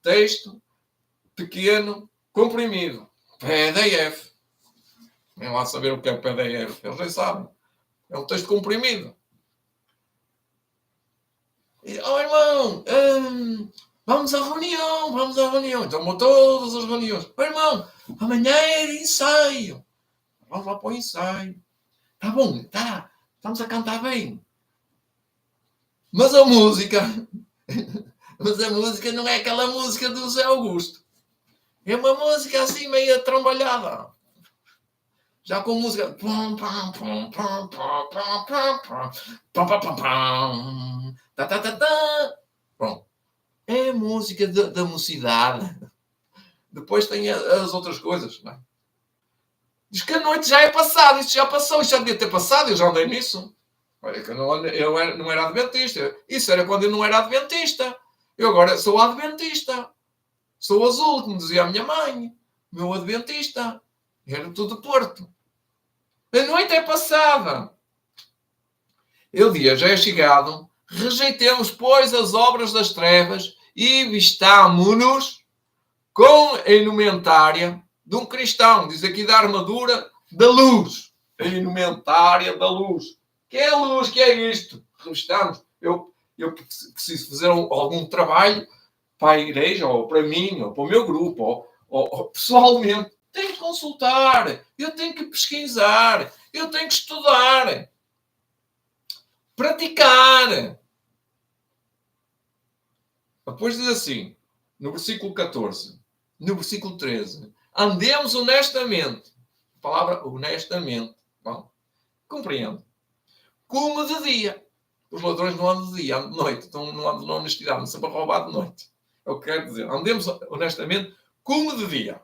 texto, pequeno, comprimido. PDF. Nem lá saber o que é o PDF. Eles nem sabem. É um texto comprimido. E, oh, irmão, vamos à reunião. Então vão todas as reuniões. Oh, irmão, amanhã é ensaio. Vamos lá para o ensaio. Tá bom, tá. Estamos a cantar bem. Mas a música não é aquela música do Zé Augusto. É uma música assim meio trombalhada. Já com música. Bom, é a música da mocidade. Depois tem as outras coisas. Não é? Diz que a noite já é passada. Isto já passou. Isto já devia ter passado. Eu já andei nisso. Olha, que eu não era adventista. Isso era quando eu não era adventista. Eu agora sou adventista. Sou azul, como dizia a minha mãe. Meu adventista. Era tudo de Porto. A noite é passada. O dia já é chegado. Rejeitemos, pois, as obras das trevas e vistamo-nos com a indumentária de um cristão. Diz aqui da armadura da luz. A indumentária da luz. Que é a luz? Que é isto? Revistamos. Eu preciso fazer algum trabalho para a igreja, ou para mim, ou para o meu grupo, ou pessoalmente. Tenho que consultar. Eu tenho que pesquisar. Eu tenho que estudar. Praticar. Depois diz assim, no versículo 14, no versículo 13, andemos honestamente. A palavra honestamente. Bom, compreendo. Como de dia. Os ladrões não andam de dia, andam de noite. Então não andam na honestidade, andam sempre a roubar de noite. É o que quero dizer. Andemos honestamente como de dia.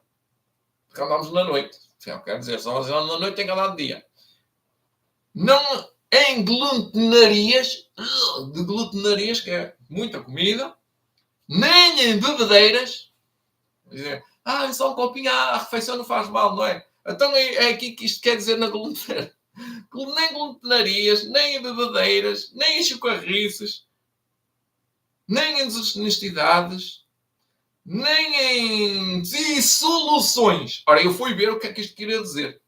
Porque andamos na noite. É o que quero dizer. Se nós andamos na noite, tem que andar de dia. Não em glutenarias, que é muita comida, nem em bebedeiras. Só um copinho, a refeição não faz mal, não é? Então é aqui que isto quer dizer na glutenaria. Nem glutenarias, nem em bebedeiras, nem em chocarrices, nem em desonestidades, nem em dissoluções. Ora, eu fui ver o que é que isto queria dizer.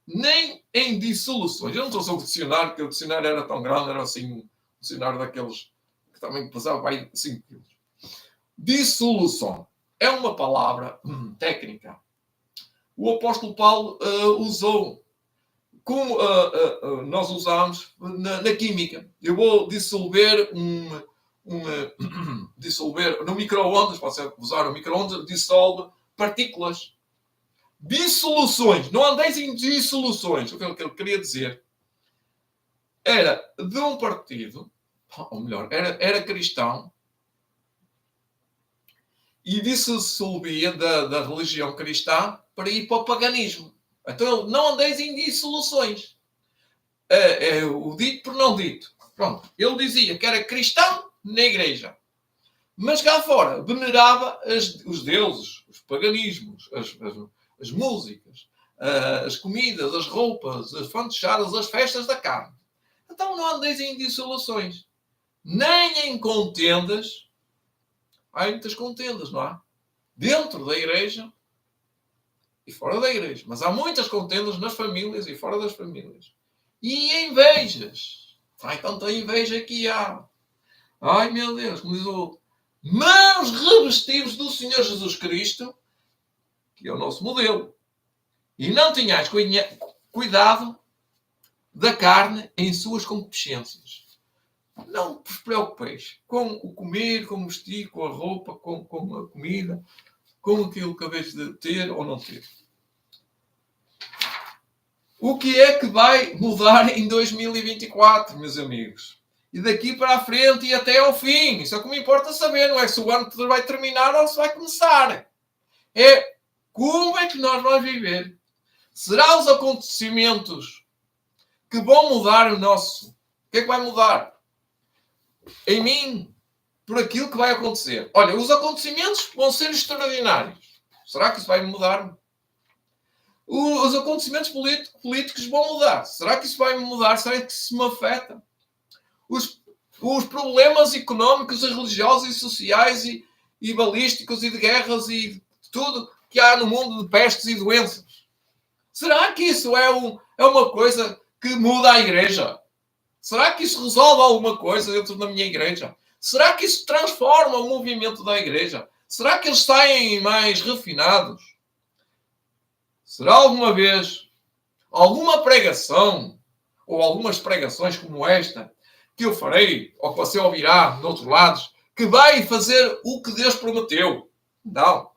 Nem em dissoluções. Eu não estou só o dicionário, porque o dicionário era tão grande, era assim, um dicionário daqueles que também pesava vai 5 quilos. Dissolução é uma palavra técnica. O apóstolo Paulo usou, como nós usamos na química. Eu vou dissolver dissolver no micro-ondas, pode ser usar o micro-ondas, dissolve partículas. Dissoluções. Não andeis em dissoluções. O que ele queria dizer era de um partido, ou melhor, era cristão, e dissolvia da religião cristã para ir para o paganismo. Então ele, não andeis em dissoluções. É o dito por não dito. Pronto. Ele dizia que era cristão na igreja. Mas cá fora venerava os deuses, os paganismos, as músicas, as comidas, as roupas, as fantochadas, as festas da carne. Então não andeis em dissoluções. Nem em contendas. Há muitas contendas, não há? Dentro da igreja e fora da igreja. Mas há muitas contendas nas famílias e fora das famílias. E invejas. Ai, tanta inveja que há. Ai, meu Deus, como diz o outro. Mas revestivos do Senhor Jesus Cristo, que é o nosso modelo. E não tenhais cuidado da carne em suas concupiscências. Não vos preocupeis com o comer, com o vestir, com a roupa, com a comida, com aquilo que acabais de ter ou não ter. O que é que vai mudar em 2024, meus amigos? E daqui para a frente e até ao fim. Isso é o que me importa saber. Não é se o ano vai terminar ou se vai começar. É como é que nós vamos viver. Será os acontecimentos que vão mudar o nosso... O que é que vai mudar? Em mim, por aquilo que vai acontecer. Olha, os acontecimentos vão ser extraordinários. Será que isso vai mudar? Os acontecimentos políticos vão mudar. Será que isso vai mudar? Será que isso me afeta? Os problemas económicos e religiosos e sociais e balísticos e de guerras e tudo que há no mundo de pestes e doenças. Será que isso é uma coisa que muda a igreja? Será que isso resolve alguma coisa dentro da minha igreja? Será que isso transforma o movimento da igreja? Será que eles saem mais refinados? Será alguma vez alguma pregação ou algumas pregações como esta que eu farei, ou que você ouvirá de outros lados, que vai fazer o que Deus prometeu? Não.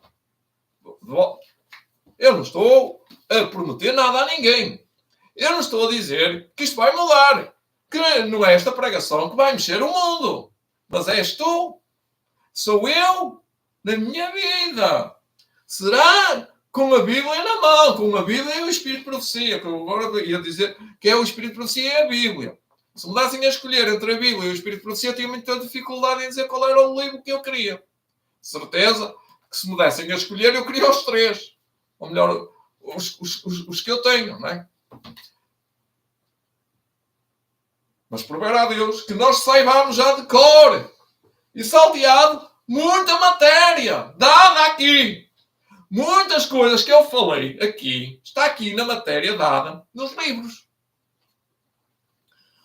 Eu não estou a prometer nada a ninguém. Eu não estou a dizer que isto vai mudar. Que não é esta pregação que vai mexer o mundo. Mas és tu. Sou eu na minha vida. Será com a Bíblia na mão, com a Bíblia e o Espírito de Profecia. Que eu agora ia dizer que é o Espírito de Profecia e a Bíblia. Se me dassem a escolher entre a Bíblia e o Espírito de Profecia, eu tinha muita dificuldade em dizer qual era o livro que eu queria. Certeza que se me dessem a escolher, eu queria os três. Ou melhor, os que eu tenho, não é? Mas proverá Deus que nós saibamos já de cor e salteado muita matéria dada aqui. Muitas coisas que eu falei aqui, está aqui na matéria dada nos livros.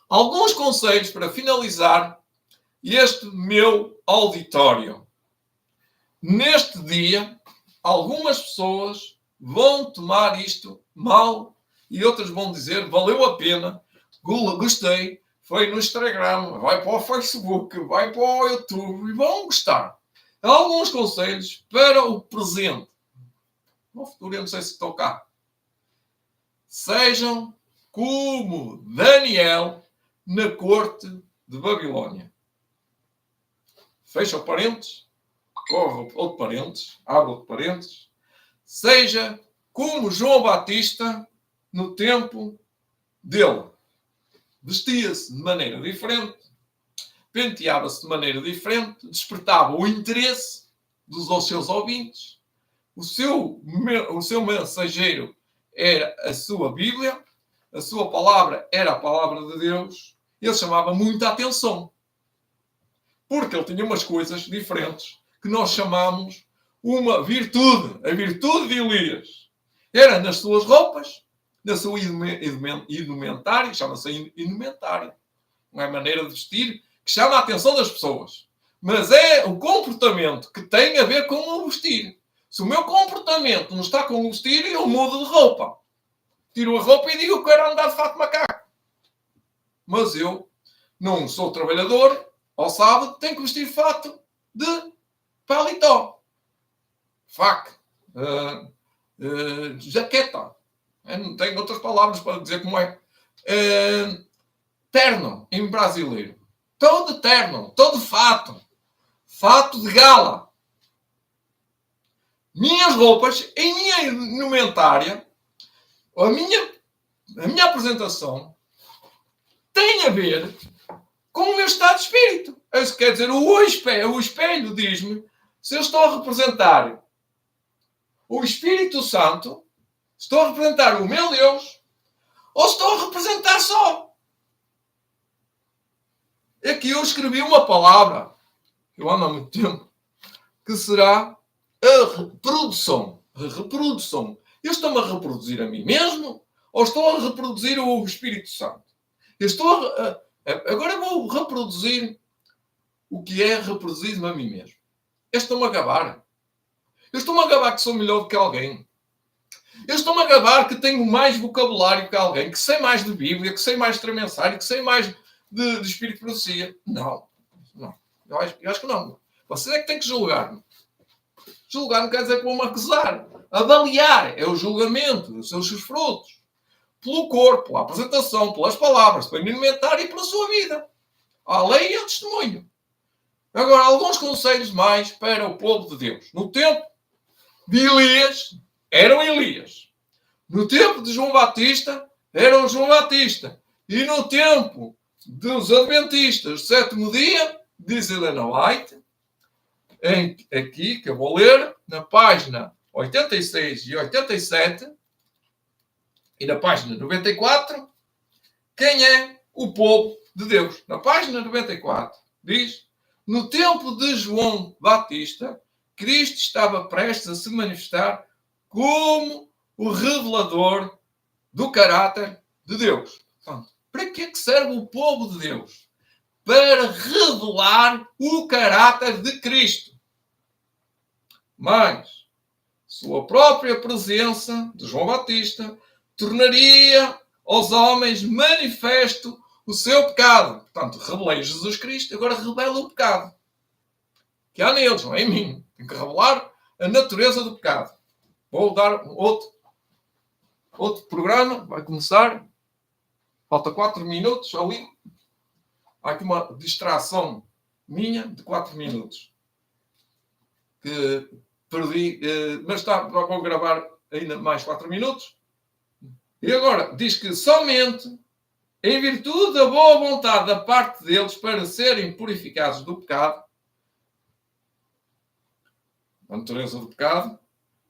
Alguns conselhos para finalizar este meu auditório. Neste dia, algumas pessoas vão tomar isto mal e outras vão dizer, valeu a pena, gostei, foi no Instagram, vai para o Facebook, vai para o YouTube e vão gostar. Alguns conselhos para o presente. No futuro eu não sei se estou cá. Sejam como Daniel na corte de Babilônia. Fecha o parênteses, corre outro parênteses, abre outro parênteses. Seja como João Batista no tempo dele. Vestia-se de maneira diferente, penteava-se de maneira diferente, despertava o interesse dos seus ouvintes. O seu mensageiro era a sua Bíblia, a sua palavra era a palavra de Deus. Ele chamava muita atenção. Porque ele tinha umas coisas diferentes que nós chamamos uma virtude. A virtude de Elias era nas suas roupas, na sua indumentária, chama-se indumentária. Não é maneira de vestir que chama a atenção das pessoas. Mas é o comportamento que tem a ver com o vestir. Se o meu comportamento não está com o vestir, eu mudo de roupa. Tiro a roupa e digo que quero andar de fato macaco. Mas eu não sou trabalhador, ao sábado tenho que vestir fato de paletó. Fac. Jaqueta. Eu não tenho outras palavras para dizer como é. Terno, em brasileiro. Todo terno, todo fato. Fato de gala. Minhas roupas, em minha indumentária, a minha apresentação tem a ver com o meu estado de espírito. Isso quer dizer, o espelho diz-me se eu estou a representar o Espírito Santo, estou a representar o meu Deus, ou estou a representar só. Aqui eu escrevi uma palavra, que eu ando há muito tempo, que será a reprodução. A reprodução. Eu estou-me a reproduzir a mim mesmo, ou estou a reproduzir o Espírito Santo? Agora vou reproduzir o que é reproduzir-me a mim mesmo. Eu estou-me a gabar. Eu estou-me a gabar que sou melhor do que alguém. Eu estou-me a gabar que tenho mais vocabulário que alguém, que sei mais de Bíblia, que sei mais de tremensagem, que sei mais de Espírito de Profecia. Não. Eu acho que não. Você é que tem que julgar-me. Julgar não quer dizer que vou-me acusar. Avaliar é o julgamento, os seus frutos. Pelo corpo, pela apresentação, pelas palavras, pelo indumentário e pela sua vida. A lei e o testemunho. Agora, alguns conselhos mais para o povo de Deus. No tempo de Elias, eram Elias. No tempo de João Batista, eram João Batista. E no tempo dos Adventistas, do sétimo dia, diz Helena White, aqui, que eu vou ler, na página 86 e 87, e na página 94, quem é o povo de Deus. Na página 94, diz, no tempo de João Batista, Cristo estava prestes a se manifestar como o revelador do caráter de Deus. Portanto, para que é que serve o povo de Deus? Para revelar o caráter de Cristo. Mas, sua própria presença de João Batista tornaria aos homens manifesto o seu pecado. Portanto, revelei Jesus Cristo, agora revela o pecado. Que há neles, não é em mim. Tem que revelar a natureza do pecado. Vou dar outro programa, vai começar. Falta 4 minutos ali. Há aqui uma distração minha de 4 minutos. Que perdi, mas vou gravar ainda mais 4 minutos. E agora, diz que somente em virtude da boa vontade da parte deles para serem purificados do pecado, a natureza do pecado,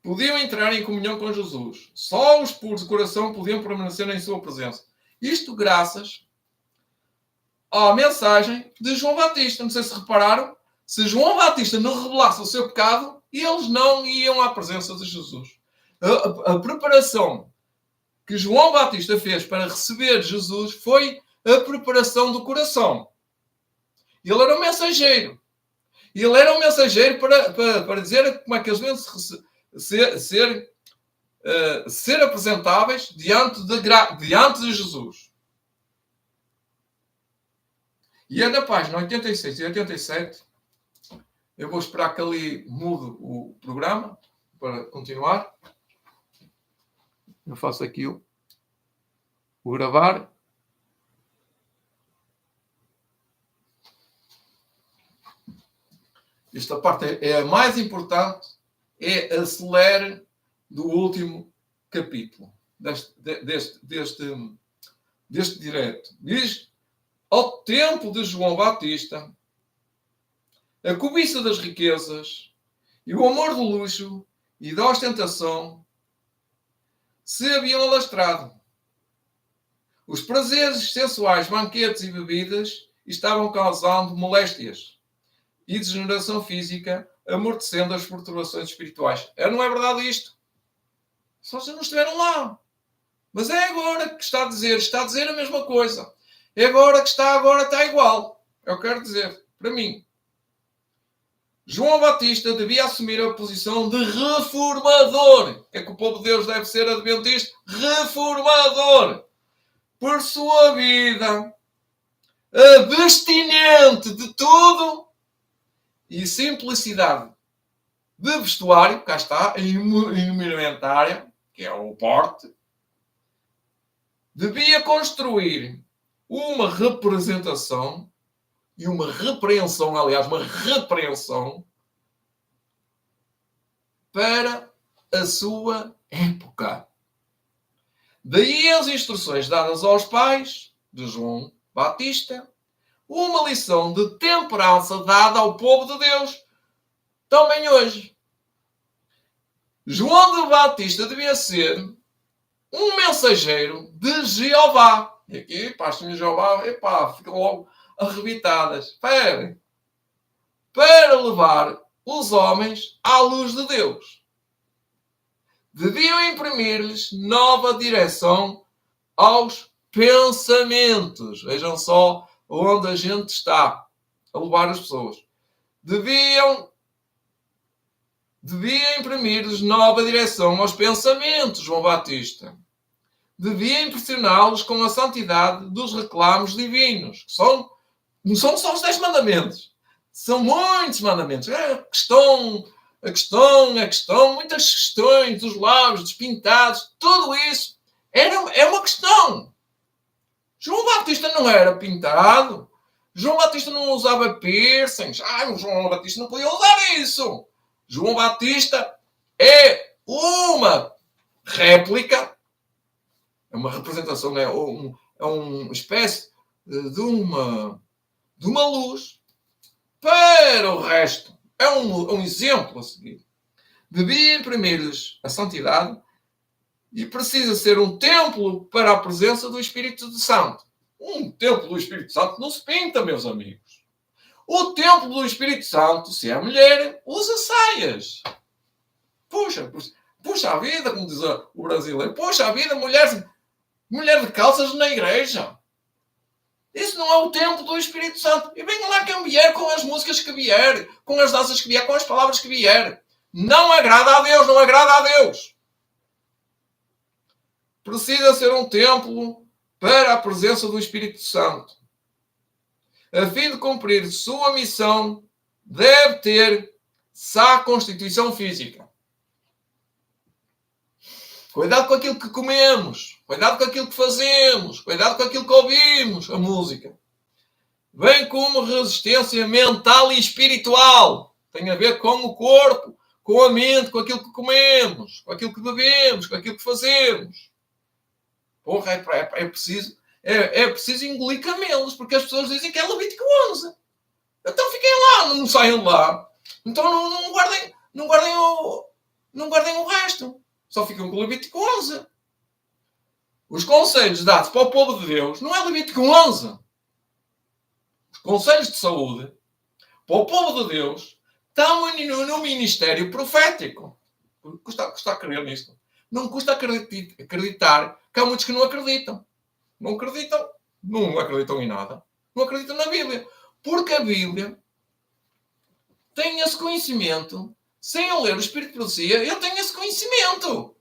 podiam entrar em comunhão com Jesus. Só os puros de coração podiam permanecer em sua presença. Isto graças à mensagem de João Batista. Não sei se repararam, se João Batista não revelasse o seu pecado, eles não iam à presença de Jesus. A preparação que João Batista fez para receber Jesus foi a preparação do coração. Ele era um mensageiro. Ele era um mensageiro para dizer como é que eles deviam ser apresentáveis diante de Jesus. E é na página 86 e 87. Eu vou esperar que ali mude o programa para continuar. Eu faço aqui o gravar. Esta parte é a mais importante. É a celere do último capítulo deste direto. Diz: ao tempo de João Batista, a cobiça das riquezas e o amor do luxo e da ostentação se haviam alastrado. Os prazeres sensuais, banquetes e bebidas estavam causando moléstias e degeneração física, amortecendo as perturbações espirituais. Não é verdade isto? Só se não estiveram lá. Mas é agora que está a dizer a mesma coisa. É agora que está igual. Eu quero dizer, para mim. João Batista devia assumir a posição de reformador. É que o povo de Deus deve ser adventista. Reformador. Por sua vida abstinente de tudo e simplicidade de vestuário, cá está, em indumentária, que é o porte, devia construir uma representação e uma repreensão, aliás, uma repreensão para a sua época. Daí as instruções dadas aos pais de João Batista, uma lição de temperança dada ao povo de Deus, também hoje. João de Batista devia ser um mensageiro de Jeová. E aqui, pastor de Jeová, ficam logo arrebitadas. Esperem. Para levar os homens à luz de Deus. Deviam imprimir-lhes nova direção aos pensamentos. Vejam só onde a gente está a levar as pessoas. Devia imprimir-lhes nova direção aos pensamentos, João Batista. Devia impressioná-los com a santidade dos reclamos divinos. Não são só os 10 mandamentos. São muitos mandamentos. A questão, muitas questões, os lábios despintados, tudo isso é uma questão. João Batista não era pintado. João Batista não usava piercings. O João Batista não podia usar isso. João Batista é uma réplica, é uma representação, é uma espécie de uma luz para o resto. É um exemplo a seguir. Devia imprimir-lhes a santidade e precisa ser um templo para a presença do Espírito Santo. Um templo do Espírito Santo não se pinta, meus amigos. O templo do Espírito Santo, se é mulher, usa saias. Puxa a vida, como diz o brasileiro. Puxa a vida, mulher de calças na igreja. Isso não é o templo do Espírito Santo. E venha lá quem vier com as músicas que vier, com as danças que vier, com as palavras que vier. Não agrada a Deus, não agrada a Deus. Precisa ser um templo para a presença do Espírito Santo. A fim de cumprir sua missão, deve ter sã constituição física. Cuidado com aquilo que comemos. Cuidado com aquilo que fazemos. Cuidado com aquilo que ouvimos. A música. Bem como resistência mental e espiritual. Tem a ver com o corpo, com a mente, com aquilo que comemos, com aquilo que bebemos, com aquilo que fazemos. Porra, é preciso engolir camelos, porque as pessoas dizem que é Levítico 11. Então fiquem lá, não saiam de lá. Então não guardem o resto. Só ficam com Levítico 11. Os conselhos dados para o povo de Deus não é Levítico 11. conselhos de saúde para o povo de Deus estão no ministério profético. Custa a crer nisto. Não custa acreditar que há muitos que não acreditam. Não acreditam em nada. Não acreditam na Bíblia. Porque a Bíblia tem esse conhecimento. Sem eu ler o Espírito de Profecia, eu tenho esse conhecimento.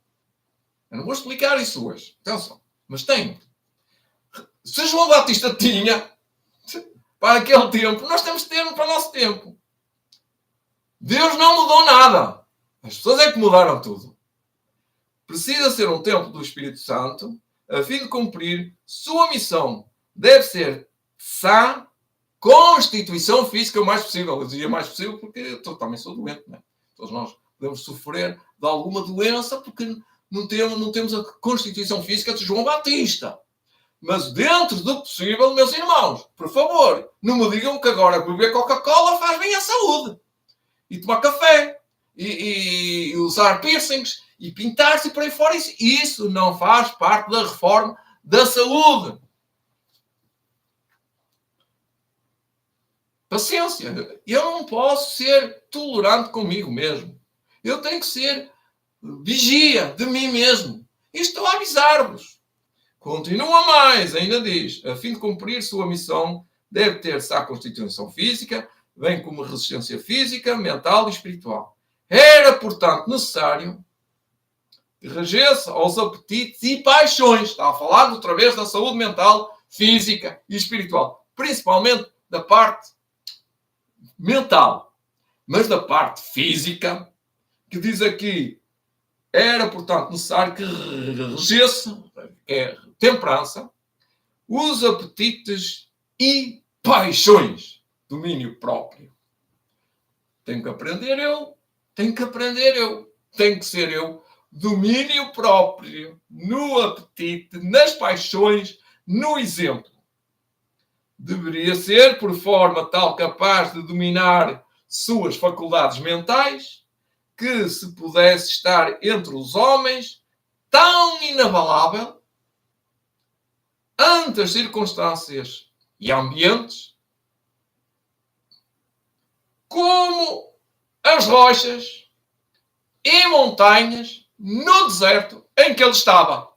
Eu não vou explicar isso hoje. Atenção. Mas tenho. Se João Batista tinha, para aquele tempo, nós temos de ter para o nosso tempo. Deus não mudou nada. As pessoas é que mudaram tudo. Precisa ser um templo do Espírito Santo, a fim de cumprir sua missão. Deve ser sã constituição física o mais possível. Eu dizia mais possível porque eu também sou doente, não é? Todos nós podemos sofrer de alguma doença porque não temos a constituição física de João Batista. Mas dentro do possível, meus irmãos, por favor, não me digam que agora beber Coca-Cola faz bem à saúde. E tomar café. E usar piercings. E pintar-se por aí fora. Isso não faz parte da reforma da saúde. Paciência. Eu não posso ser tolerante comigo mesmo. Eu tenho que ser vigia de mim mesmo. E estou a avisar-vos. Continua mais, ainda diz, a fim de cumprir sua missão, deve ter-se a constituição física, bem como resistência física, mental e espiritual. Era, portanto, necessário que regesse aos apetites e paixões. Está a falar outra vez da saúde mental, física e espiritual. Principalmente da parte mental. Mas da parte física, que diz aqui, era, portanto, necessário que regesse, temperança, os apetites e paixões. Domínio próprio. Tenho que aprender eu. Tenho que ser eu. Domínio próprio. No apetite, nas paixões, no exemplo. Deveria ser, por forma tal capaz de dominar suas faculdades mentais, que se pudesse estar entre os homens tão inabalável ante as circunstâncias e ambientes como as rochas e montanhas no deserto em que ele estava.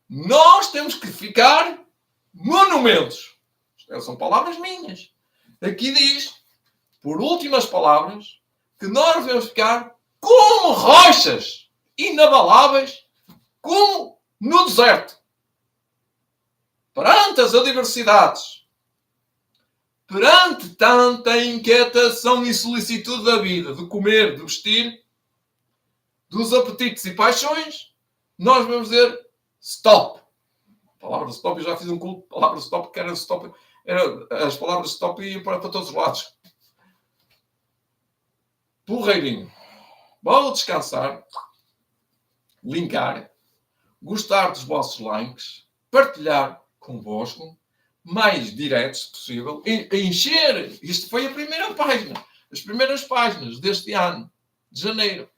Nós temos que ficar monumentos. Estas são palavras minhas. Aqui diz, por últimas palavras, que nós devemos ficar como rochas inabaláveis, como no deserto. Perante as adversidades, perante tanta inquietação e solicitude da vida, de comer, de vestir, dos apetites e paixões, nós vamos dizer stop. A palavra stop, eu já fiz um culto, a palavra stop, que era stop, as palavras stop iam para todos os lados. Porreirinho. Vou descansar, linkar, gostar dos vossos likes, partilhar convosco, mais direto se possível, encher. Isto foi a primeira página, as primeiras páginas deste ano, de janeiro.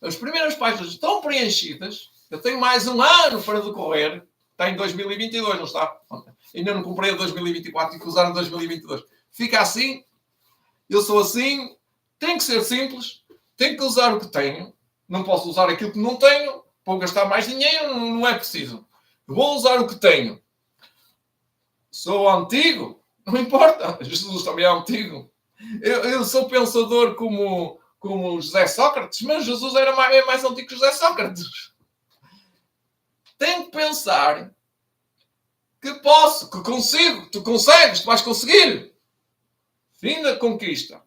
As primeiras páginas estão preenchidas. Eu tenho mais um ano para decorrer. Está em 2022, não está? Ainda não comprei a 2024 e que usar a 2022. Fica assim. Eu sou assim. Tem que ser simples. Tenho que usar o que tenho. Não posso usar aquilo que não tenho. Vou gastar mais dinheiro. Não é preciso. Vou usar o que tenho. Sou antigo. Não importa. Jesus também é antigo. Eu sou pensador como José Sócrates, mas Jesus era mais antigo que José Sócrates. Tenho que pensar que posso, que consigo, tu consegues, tu vais conseguir. Fim da conquista.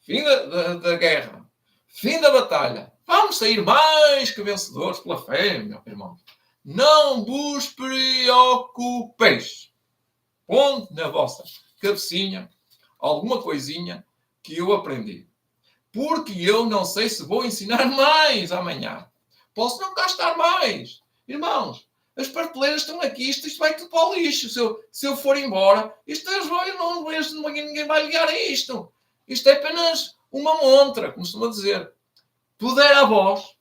Fim da guerra. Fim da batalha. Vamos sair mais que vencedores pela fé, meu irmão. Não vos preocupeis. Ponte na vossa cabecinha alguma coisinha que eu aprendi. Porque eu não sei se vou ensinar mais amanhã. Posso não gastar mais. Irmãos, as prateleiras estão aqui. Isto vai tudo para o lixo. Se eu for embora, ninguém vai ligar a isto. Isto é apenas uma montra, como costuma dizer. Puder a vós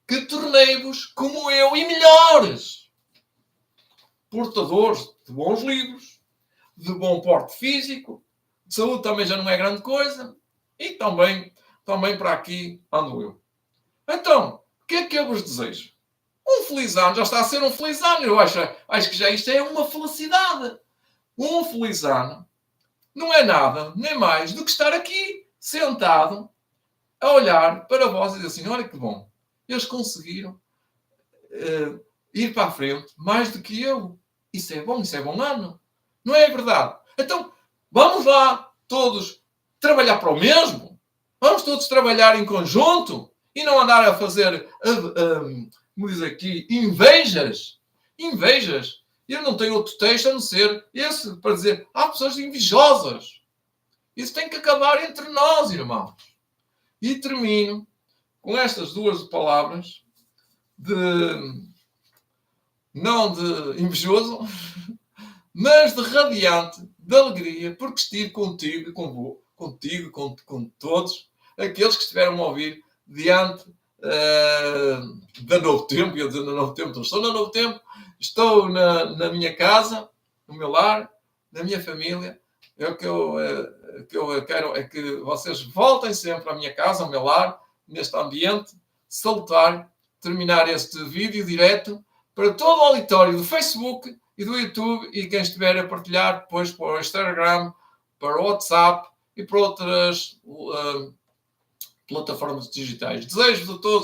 que tornei-vos como eu e melhores. Portadores de bons livros, de bom porte físico, de saúde também já não é grande coisa, e também para aqui ando eu. Então, o que é que eu vos desejo? Um feliz ano, já está a ser um feliz ano, eu acho que já isto é uma felicidade. Um feliz ano não é nada, nem mais, do que estar aqui, sentado, a olhar para vós e dizer assim, olha que bom, eles conseguiram ir para a frente mais do que eu. Isso é bom ano. Não é verdade? Então, vamos lá todos trabalhar para o mesmo. Vamos todos trabalhar em conjunto e não andar a fazer, como diz aqui, invejas. Invejas. Eu não tenho outro texto a não ser esse para dizer, há pessoas invejosas. Isso tem que acabar entre nós, irmãos. E termino com estas duas palavras não de invejoso, mas de radiante, de alegria, porque estive contigo, com todos aqueles que estiveram a ouvir diante da Novo Tempo. Eu dizer, no Novo Tempo, não estou no Novo Tempo, estou na minha casa, no meu lar, na minha família. O que eu quero é que vocês voltem sempre à minha casa, ao meu lar, neste ambiente salutar, terminar este vídeo direto para todo o auditório do Facebook e do YouTube e quem estiver a partilhar depois para o Instagram, para o WhatsApp e para outras plataformas digitais. Desejo-vos a todos